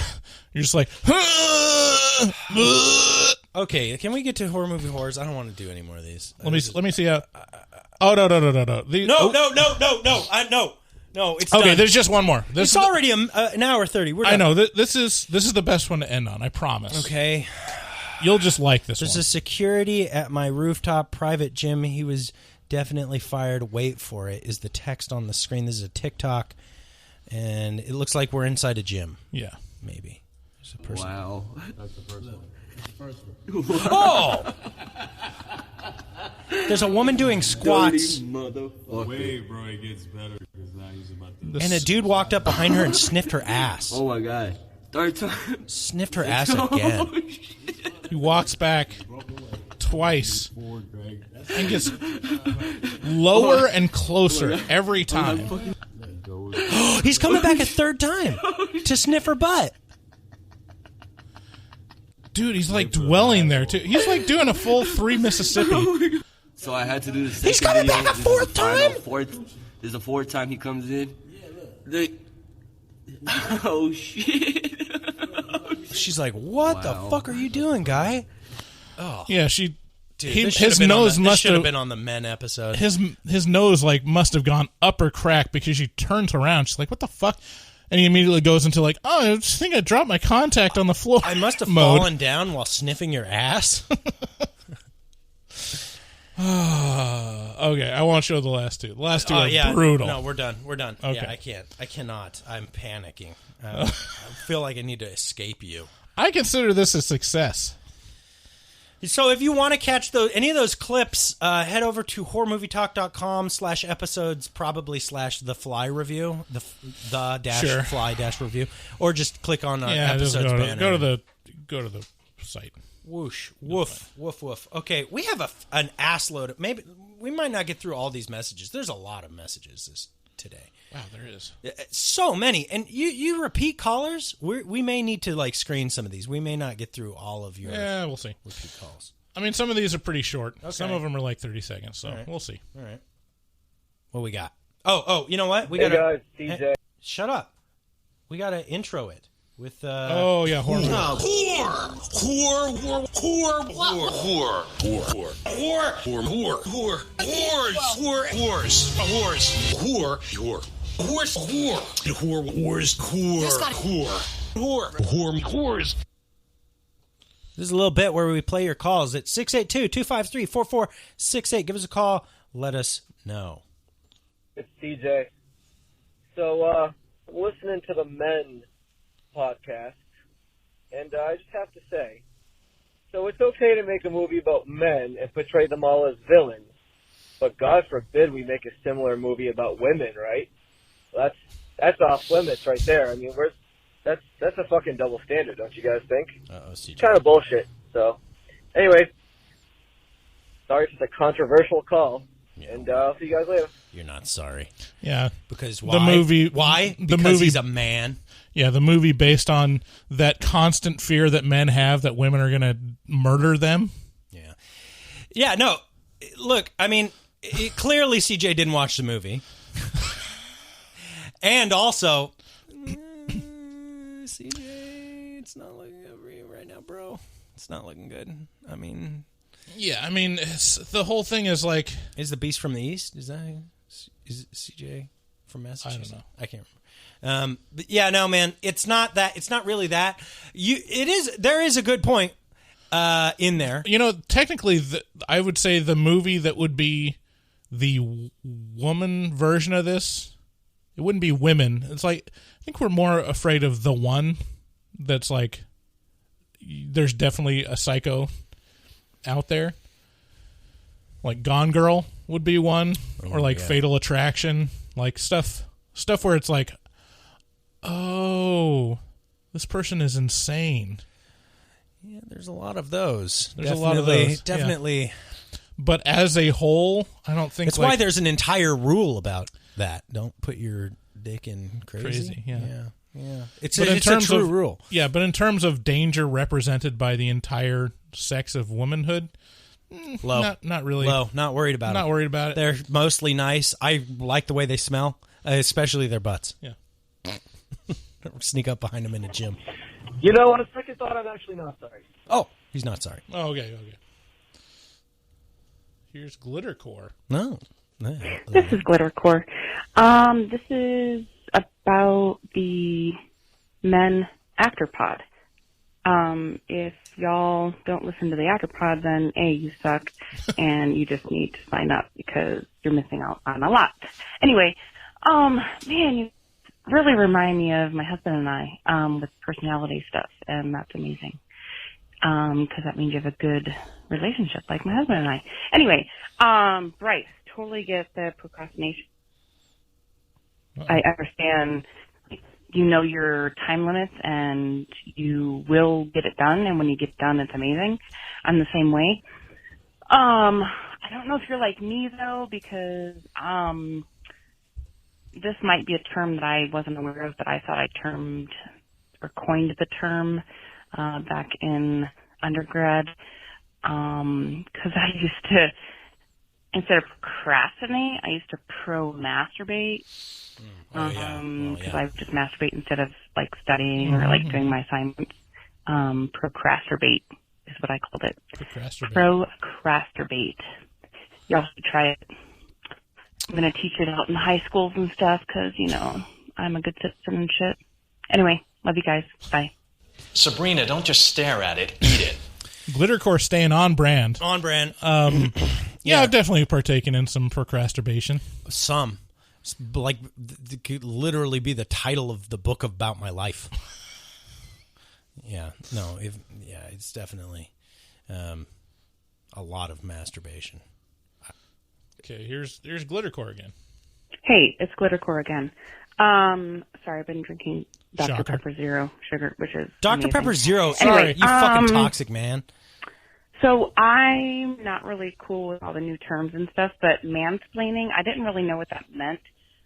just like... Okay, can we get to horror movie horrors? I don't want to do any more of these. Let me see how... Oh, no. No, it's okay, done. there's just one more. It's already an hour 30. We're done. I know. This is the best one to end on, I promise. Okay. You'll just like this There's one. a security at my rooftop private gym. He was definitely fired. Wait for it, is the text on the screen. This is a TikTok, and it looks like we're inside a gym. Yeah. Maybe. There's a person. Wow. That's the first one. Oh! There's a woman doing squats. Wait, bro, it gets better because now he's about to... And a dude walked up behind her and sniffed her ass. Oh my god. Third time. Sniffed her ass again. He walks back twice and gets lower and closer every time. He's coming back a third time to sniff her butt. Dude, he's like dwelling there too. He's like doing a full 3 Mississippi. So I had to do the second He's coming video. back a fourth time? This is the fourth time he comes in. Oh, shit. She's like, what the fuck are you doing, guy? Oh. Yeah, Dude, his nose must have have been on the men episode. His nose like must have gone upper crack because she turns around. She's like, what the fuck? And he immediately goes into like, oh, I just think I dropped my contact on the floor. I must have fallen down while sniffing your ass. Okay, I won't show the last two. The last two are brutal. No, we're done. Okay. Yeah, I cannot. I'm panicking. I feel like I need to escape you. I consider this a success. So if you want to catch any of those clips, head over to horrormovietalk.com/episodes, probably /the fly review, the fly review, or just click on episodes banner. Go to the site. Whoosh, woof, woof, woof. Okay, we have an ass load. Maybe we might not get through all these messages. There's a lot of messages today. Wow, there is so many, and you repeat callers. We may need to like screen some of these. We may not get through all of your. Yeah, we'll see. Repeat calls. I mean, some of these are pretty short. Okay. Some of them are like 30 seconds. So we'll see. All right. What we got? Oh, you know what? We hey got guys, CJ. Shut up. We got to intro it with. Oh yeah, horror. This is a little bit where we play your calls at 682-253-4468. Give us a call. Let us know. It's CJ. So, I'm listening to the Men podcast, and I just have to say, so it's okay to make a movie about men and portray them all as villains, but God forbid we make a similar movie about women, right? That's off limits right there. I mean, that's a fucking double standard, don't you guys think? CJ. Kind of bullshit. So, anyway, sorry for the controversial call, and I'll see you guys later. You're not sorry. Yeah. Because why? The movie. Why? The Because movie, he's a man. Yeah, the movie based on that constant fear that men have that women are going to murder them. Yeah. Yeah, no. Look, I mean, clearly CJ didn't watch the movie. And also, CJ, it's not looking good for you right now, bro. It's not looking good. I mean, Yeah, I mean, the whole thing is like... Is the Beast from the East? Is it CJ from Massachusetts? I don't know. I can't remember. But yeah, no, man, it's not that. It's not really that. There is a good point in there. You know, technically, I would say the movie that would be the woman version of this, it wouldn't be women. It's like, I think we're more afraid of the one that's like, there's definitely a psycho out there. Like Gone Girl would be one, or like Fatal Attraction, like stuff where it's like, oh, this person is insane. Yeah, there's a lot of those. There's a lot of those. Definitely. Yeah. But as a whole, I don't think... It's why there's an entire rule about that. Don't put your dick in crazy. Yeah. It's a true rule. Yeah, but in terms of danger represented by the entire sex of womanhood, low. Not really. Low. Not worried about it. Not worried about it. They're mostly nice. I like the way they smell, especially their butts. Yeah. Sneak up behind them in the gym. You know, on a second thought, I'm actually not sorry. Oh, he's not sorry. Oh, okay. Here's Glittercore. No. This is Glittercore. This is about the Men Actor Pod. If y'all don't listen to the Actor Pod, then A, you suck, and you just need to sign up because you're missing out on a lot. Anyway, man, you really remind me of my husband and I with personality stuff, and that's amazing. Because that means you have a good relationship like my husband and I. Anyway, Bryce, totally get the procrastination. I understand, you know, your time limits and you will get it done, and when you get done, it's amazing. I'm the same way. I don't know if you're like me, though, because this might be a term that I wasn't aware of, but I thought I termed or coined the term back in undergrad, because I used to, instead of procrastinate, I used to pro-masturbate, because I would just masturbate instead of like studying or like doing my assignments. Procrastinate is what I called it. Procrastinate. Y'all should try it. I'm going to teach it out in high schools and stuff because, you know, I'm a good citizen and shit. Anyway, love you guys. Bye. Sabrina, don't just stare at it. Eat it. Glittercore staying on brand. On brand. Yeah, I've definitely partaken in some procrastination. Some. Like, it could literally be the title of the book about my life. Yeah. No. It's definitely a lot of masturbation. Okay, here's Glittercore again. Hey, it's Glittercore again. Sorry, I've been drinking Dr. Shocker. Pepper Zero sugar, which is Dr. amazing. Pepper Zero. Anyway, You fucking toxic, man. So I'm not really cool with all the new terms and stuff, but mansplaining, I didn't really know what that meant.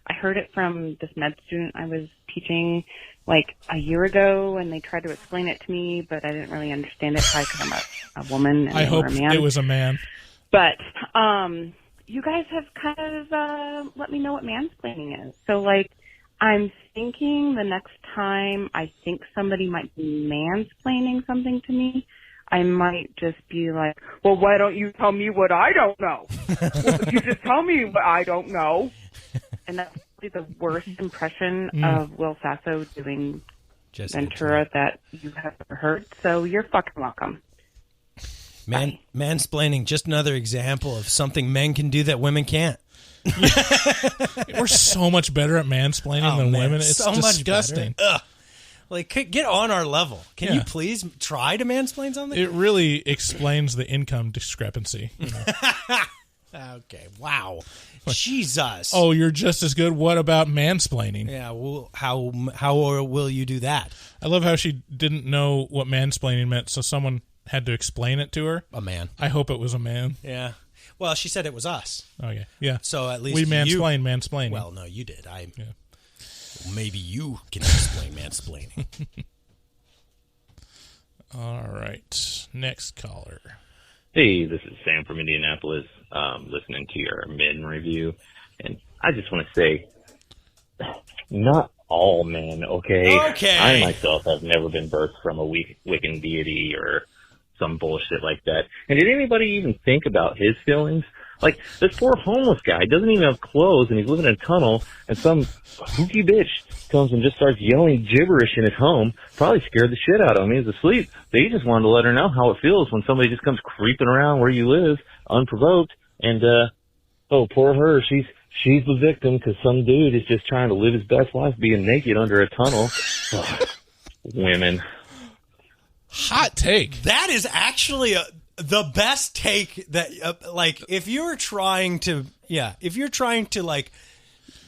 I heard it from this med student I was teaching like a year ago, and they tried to explain it to me, but I didn't really understand it probably because I'm a woman and I hope a man. it was a man. But you guys have kind of let me know what mansplaining is. So, like, I'm thinking the next time I think somebody might be mansplaining something to me, I might just be like, well, why don't you tell me what I don't know? Well, you just tell me what I don't know. And that's the worst impression of Will Sasso doing Ventura that you have ever heard. So you're fucking welcome. Mansplaining, just another example of something men can do that women can't. We're so much better at mansplaining than women. It's so disgusting. Much better. Ugh. Like, get on our level. Can you please try to mansplain something? It really explains the income discrepancy. You know? Okay, wow. Jesus. Oh, you're just as good. What about mansplaining? Yeah, well, how will you do that? I love how she didn't know what mansplaining meant, so someone had to explain it to her. A man. I hope it was a man. Yeah. Well, she said it was us. Okay, yeah. So at least we mansplaining. Well, no, you did. Maybe you can explain mansplaining. All right. Next caller. Hey, this is Sam from Indianapolis, listening to your Men review. And I just want to say, not all men, okay? Okay. I myself have never been birthed from a Wiccan deity or some bullshit like that. And did anybody even think about his feelings? Like, this poor homeless guy doesn't even have clothes, and he's living in a tunnel, and some hooky bitch comes and just starts yelling gibberish in his home. Probably scared the shit out of him. He's asleep. But he just wanted to let her know how it feels when somebody just comes creeping around where you live, unprovoked. And, oh, poor her. She's the victim because some dude is just trying to live his best life being naked under a tunnel. Ugh, women. Hot take. That is actually the best take that, like, if you're trying to like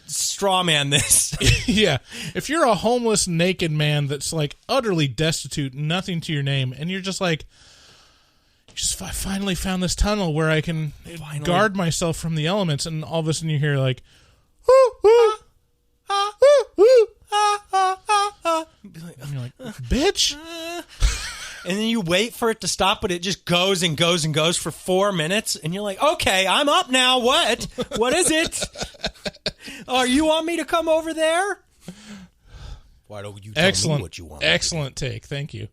straw man this. Yeah. If you're a homeless naked man that's like utterly destitute, nothing to your name, and you're just like, I finally found this tunnel where I can guard myself from the elements, and all of a sudden you hear like, ooh, ooh, and you're like, bitch. And then you wait for it to stop, but it just goes and goes and goes for 4 minutes, and you're like, okay, I'm up now. What? What is it? Oh, you want me to come over there? Why don't you tell me what you want? Excellent take. Thank you.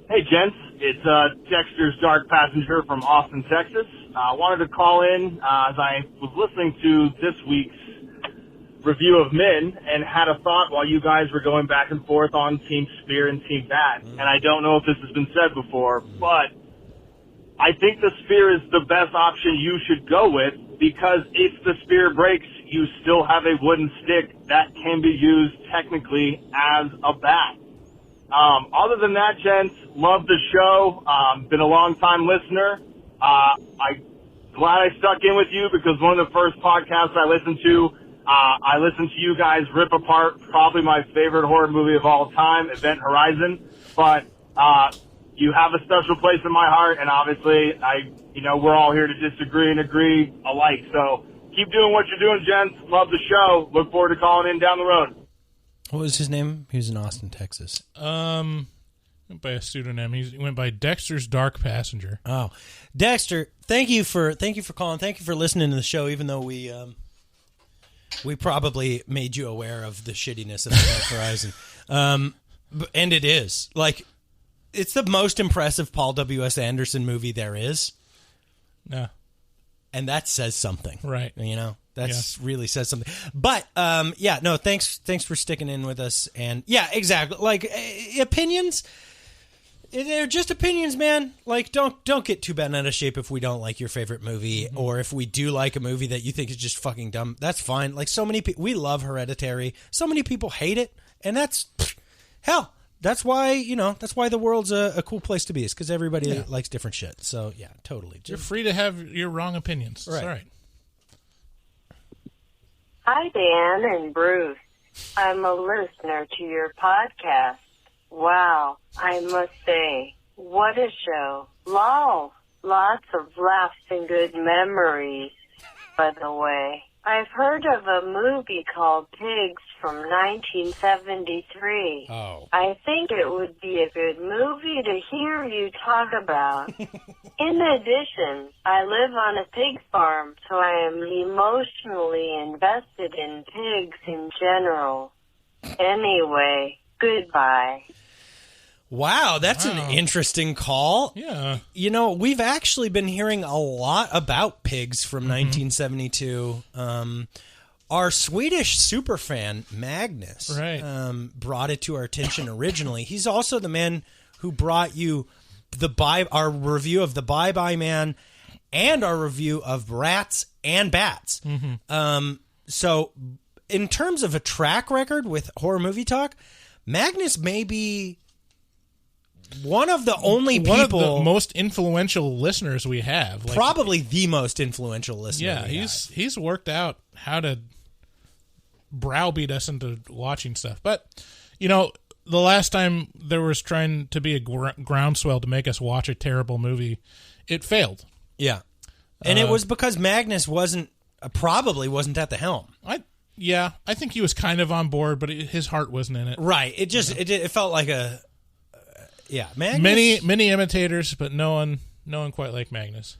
Hey, gents. It's Dexter's Dark Passenger from Austin, Texas. I wanted to call in as I was listening to this week's review of Men and had a thought while you guys were going back and forth on Team Spear and Team Bat. And I don't know if this has been said before, but I think the Spear is the best option you should go with, because if the Spear breaks, you still have a wooden stick that can be used technically as a bat. Other than that, gents, love the show. Been a long-time listener. I'm glad I stuck in with you, because one of the first podcasts I listened to, to you guys rip apart probably my favorite horror movie of all time, Event Horizon. But you have a special place in my heart, and obviously, we're all here to disagree and agree alike. So keep doing what you're doing, gents. Love the show. Look forward to calling in down the road. What was his name? He was in Austin, Texas. Went by a pseudonym. He went by Dexter's Dark Passenger. Oh, Dexter, thank you for calling. Thank you for listening to the show, even though we probably made you aware of the shittiness of Event Horizon. And it is. Like, it's the most impressive Paul W.S. Anderson movie there is. Yeah. And that says something. Right. You know? That's really says something. But, thanks for sticking in with us. And, yeah, exactly. Like, opinions, they're just opinions, man. Like, don't get too bent out of shape if we don't like your favorite movie, or if we do like a movie that you think is just fucking dumb. That's fine. Like, so many people, we love Hereditary. So many people hate it, and that's, hell, that's why the world's a cool place to be, is because everybody likes different shit. So, yeah, totally. You're free to have your wrong opinions. Right. It's all right. Hi, Dan and Bruce. I'm a listener to your podcast. Wow, I must say, what a show. Lol. Lots of laughs and good memories, by the way. I've heard of a movie called Pigs from 1973. Oh. I think it would be a good movie to hear you talk about. In addition, I live on a pig farm, so I am emotionally invested in pigs in general. Anyway, goodbye. Wow, that's an interesting call. Yeah. You know, we've actually been hearing a lot about Pigs from 1972. Our Swedish superfan, Magnus, brought it to our attention originally. He's also the man who brought you our review of The Bye Bye Man and our review of Rats and Bats. So, in terms of a track record with horror movie talk, Magnus may be one of the the most influential listeners we have. Like, probably the most influential listener. Yeah, he's worked out how to browbeat us into watching stuff. But, you know, the last time there was trying to be a groundswell to make us watch a terrible movie, it failed. Yeah. And it was because Magnus probably wasn't at the helm. I think he was kind of on board, but his heart wasn't in it. Right. It just it felt like a Magnus. Many imitators, but no one quite like Magnus.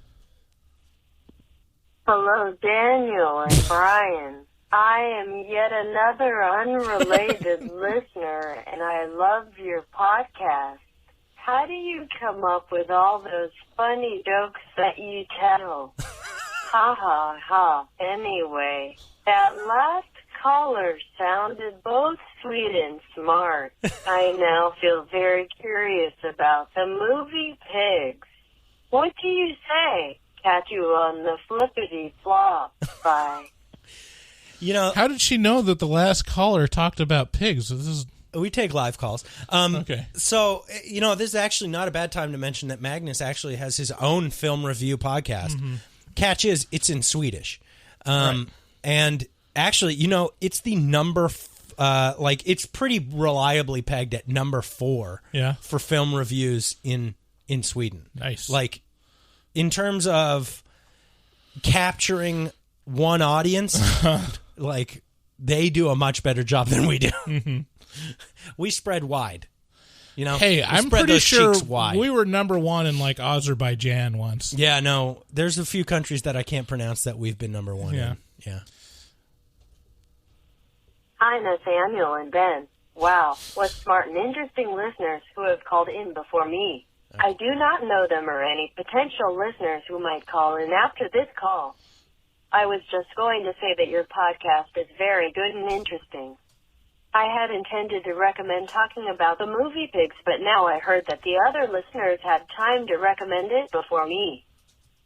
Hello, Daniel and Brian. I am yet another unrelated listener, and I love your podcast. How do you come up with all those funny jokes that you tell? Ha ha ha. Anyway, that last caller sounded both sweet and smart. I now feel very curious about the movie Pigs. What do you say? Catch you on the flippity flop. Bye. You know, how did she know that the last caller talked about pigs? This is. We take live calls. Okay. So, this is actually not a bad time to mention that Magnus actually has his own film review podcast. Mm-hmm. Catch is, it's in Swedish. Right. And actually, it's the number, it's pretty reliably pegged at number 4 for film reviews in Sweden. Nice. Like, in terms of capturing one audience, like, they do a much better job than we do. Mm-hmm. We spread wide. Hey, I'm pretty sure we were number 1 in like Azerbaijan once. Yeah, no, there's a few countries that I can't pronounce that we've been number 1 in. Yeah. Hi, Nathaniel and Ben. Wow, what smart and interesting listeners who have called in before me. I do not know them or any potential listeners who might call in after this call. I was just going to say that your podcast is very good and interesting. I had intended to recommend talking about the movie Pigs, but now I heard that the other listeners had time to recommend it before me.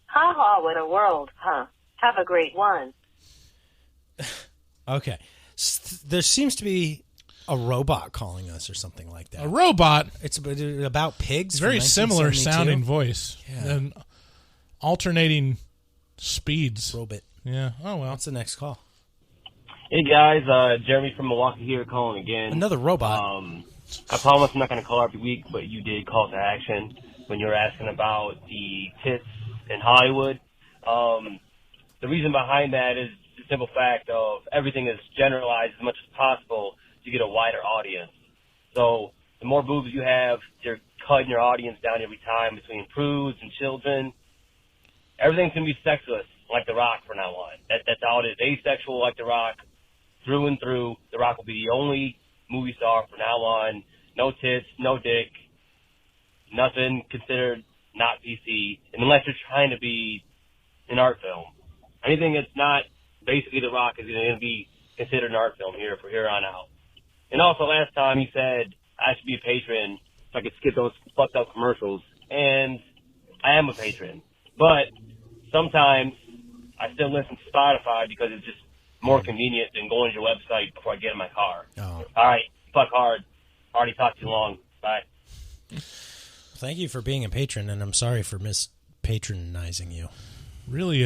Ha ha, what a world, huh? Have a great one. Okay. There seems to be a robot calling us or something like that. A robot? It's about pigs. Very similar sounding voice. Yeah. And alternating speeds. Robot. Yeah. Oh, well. What's the next call? Hey guys, Jeremy from Milwaukee here calling again. Another robot. I promise I'm not going to call every week, but you did call to action when you were asking about the tits in Hollywood. The reason behind that is the simple fact of everything is generalized as much as possible to get a wider audience. So the more boobs you have, you're cutting your audience down every time between prudes and children. Everything's going to be sexless like The Rock from now on. That's how it is. Asexual like The Rock. Through and through, The Rock will be the only movie star from now on. No tits, no dick, nothing considered not PC, unless you're trying to be an art film. Anything that's not basically The Rock is going to be considered an art film from here on out. And also, last time you said I should be a patron so I could skip those fucked up commercials, and I am a patron. But sometimes I still listen to Spotify because it's just more convenient than going to your website before I get in my car. Oh. All right, fuck hard. Already talked too long. Bye. Thank you for being a patron, and I'm sorry for mispatronizing you. Really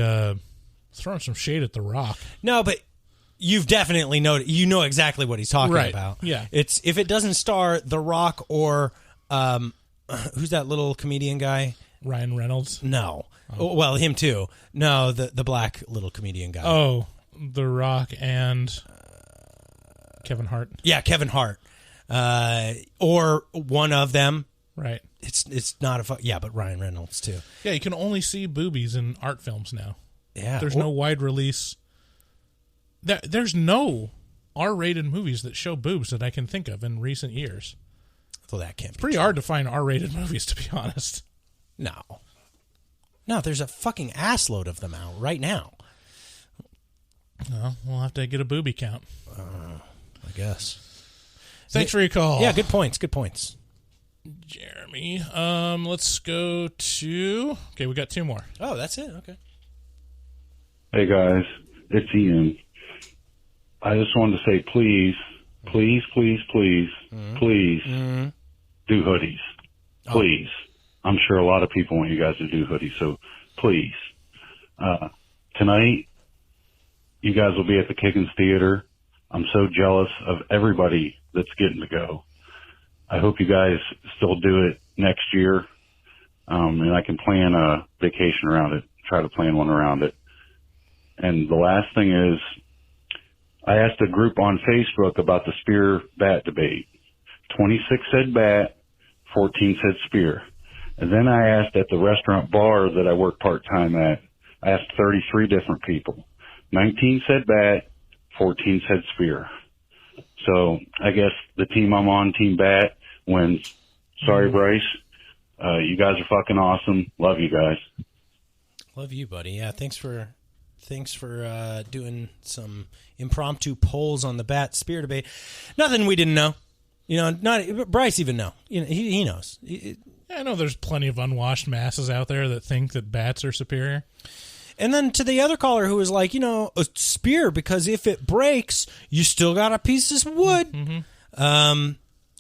throwing some shade at The Rock. No, but you've definitely noted. You know exactly what he's talking about. Yeah. It's if it doesn't star The Rock or who's that little comedian guy? Ryan Reynolds? No. Oh. Well, him too. No, the black little comedian guy. Oh, The Rock and Kevin Hart. Yeah, Kevin Hart. Or one of them. Right. It's not but Ryan Reynolds too. Yeah, you can only see boobies in art films now. Yeah. There's no wide release. There's no R-rated movies that show boobs that I can think of in recent years. So that can't be pretty hard to find R-rated movies, to be honest. No, there's a fucking assload of them out right now. Well, we'll have to get a booby count. I guess. Thanks for your call. Yeah, good points. Jeremy. Let's go to... Okay, we got 2 more. Oh, that's it? Okay. Hey, guys. It's Ian. I just wanted to say please do hoodies. Please. I'm sure a lot of people want you guys to do hoodies, so please. Tonight, you guys will be at the Kickens Theater. I'm so jealous of everybody that's getting to go. I hope you guys still do it next year, and I can plan a vacation around it, try to plan one around it. And the last thing is, I asked a group on Facebook about the spear bat debate. 26 said bat, 14 said spear. And then I asked at the restaurant bar that I work part-time at, I asked 33 different people. 19 said bat, 14 said spear. So I guess the team I'm on, Team Bat, wins. Sorry, Bryce. You guys are fucking awesome. Love you guys. Love you, buddy. Yeah, thanks for doing some impromptu polls on the bat spear debate. Nothing we didn't know. Not Bryce even know. He knows. I know there's plenty of unwashed masses out there that think that bats are superior. And then to the other caller who was like, a spear, because if it breaks, you still got a piece of wood. Mm-hmm.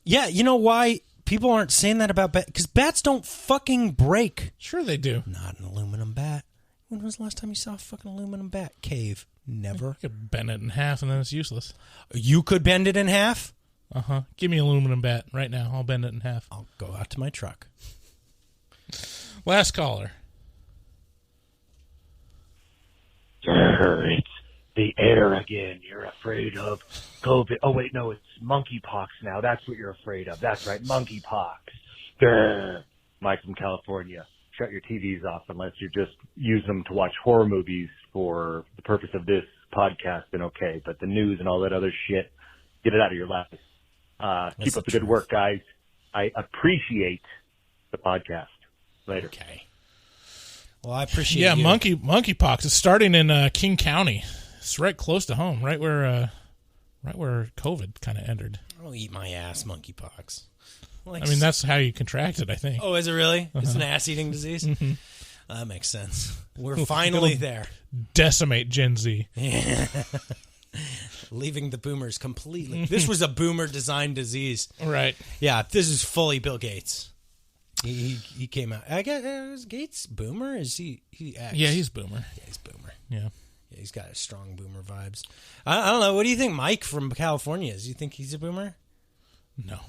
Yeah, you know why people aren't saying that about bats? Because bats don't fucking break. Sure they do. Not an aluminum bat. When was the last time you saw a fucking aluminum bat? Cave. Never. You could bend it in half and then it's useless. You could bend it in half? Uh-huh. Give me an aluminum bat right now. I'll bend it in half. I'll go out to my truck. Last caller. It's the air again. You're afraid of COVID. Oh, wait, no, it's monkeypox now. That's what you're afraid of. That's right, monkeypox. Grr. Mike from California. Shut your TVs off unless you just use them to watch horror movies for the purpose of this podcast, then okay. But the news and all that other shit, get it out of your life. Keep up the good work, guys. I appreciate the podcast. Later. Okay. Well, I appreciate you. Monkeypox is starting in King County. It's right close to home, right where COVID kind of entered. I'll eat my ass, monkeypox. That's how you contract it, I think. Oh, is it really? Uh-huh. It's an ass-eating disease? Mm-hmm. That makes sense. We're finally there. Decimate Gen Z. Yeah. Leaving the boomers completely. This was a boomer-designed disease. Right. Yeah, this is fully Bill Gates. He came out. I guess is Gates boomer? Is he X? Yeah, he's boomer. Yeah, he's boomer. Yeah, he's got strong boomer vibes. I don't know. What do you think Mike from California is? Do you think he's a boomer? No.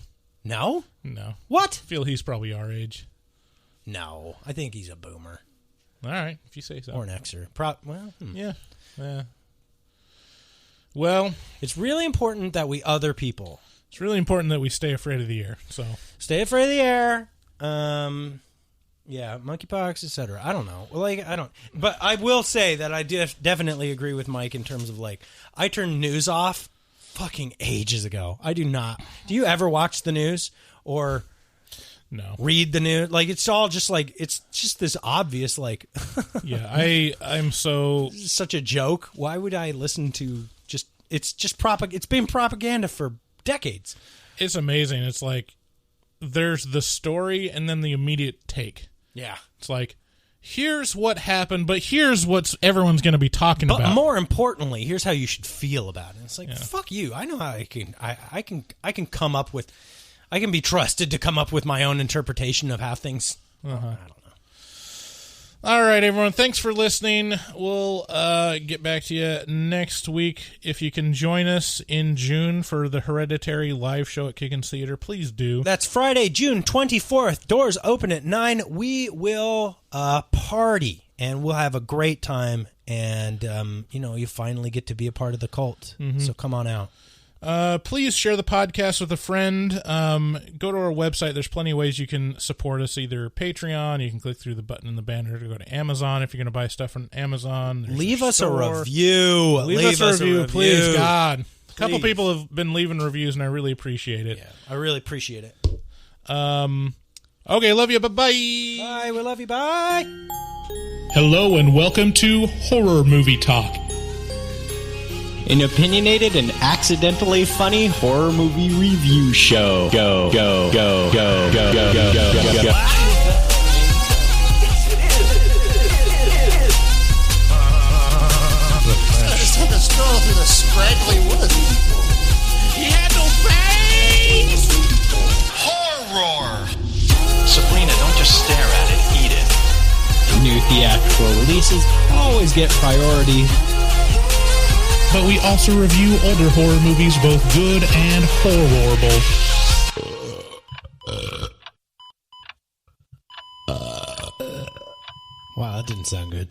No? No. What? I feel he's probably our age. No, I think he's a boomer. All right, if you say so. Or an Xer. Yeah. Well, it's really important that we other people. It's really important that we stay afraid of the air. So stay afraid of the air. Yeah, monkeypox, etc. I don't know. But I will say that I definitely agree with Mike in terms of I turned news off fucking ages ago. I do not. Do you ever watch the news or no read the news? It's all just it's just this obvious yeah. I'm such a joke. Why would I listen to it's been propaganda for decades. It's amazing. It's there's the story and then the immediate take. Yeah. It's here's what happened, but here's what everyone's going to be talking about. But more importantly, here's how you should feel about it. It's fuck you. I know how I can come up with, I can be trusted to come up with my own interpretation of how things, I don't know. All right, everyone. Thanks for listening. We'll get back to you next week. If you can join us in June for the Hereditary live show at Kickins Theater, please do. That's Friday, June 24th. Doors open at 9. We will party, and we'll have a great time. And, you finally get to be a part of the cult. Mm-hmm. So come on out. Please share the podcast with a friend. Go to our website. There's plenty of ways you can support us, either Patreon. You can click through the button in the banner to go to Amazon if you're going to buy stuff from Amazon. Leave us a review. Leave us a review, please. God. A couple people have been leaving reviews, and I really appreciate it. Yeah, I really appreciate it. Okay, love you. Bye-bye. Bye. We love you. Bye. Hello, and welcome to Horror Movie Talk. An opinionated and accidentally funny horror movie review show. Go, go, go, go, go, go, go, go, go, go. I just took a stroll through the scraggly woods. He had no face! Horror! Sabrina, don't just stare at it, eat it. New theatrical releases always get priority. But we also review older horror movies, both good and horrible. Wow, that didn't sound good.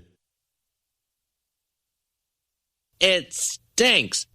It stinks.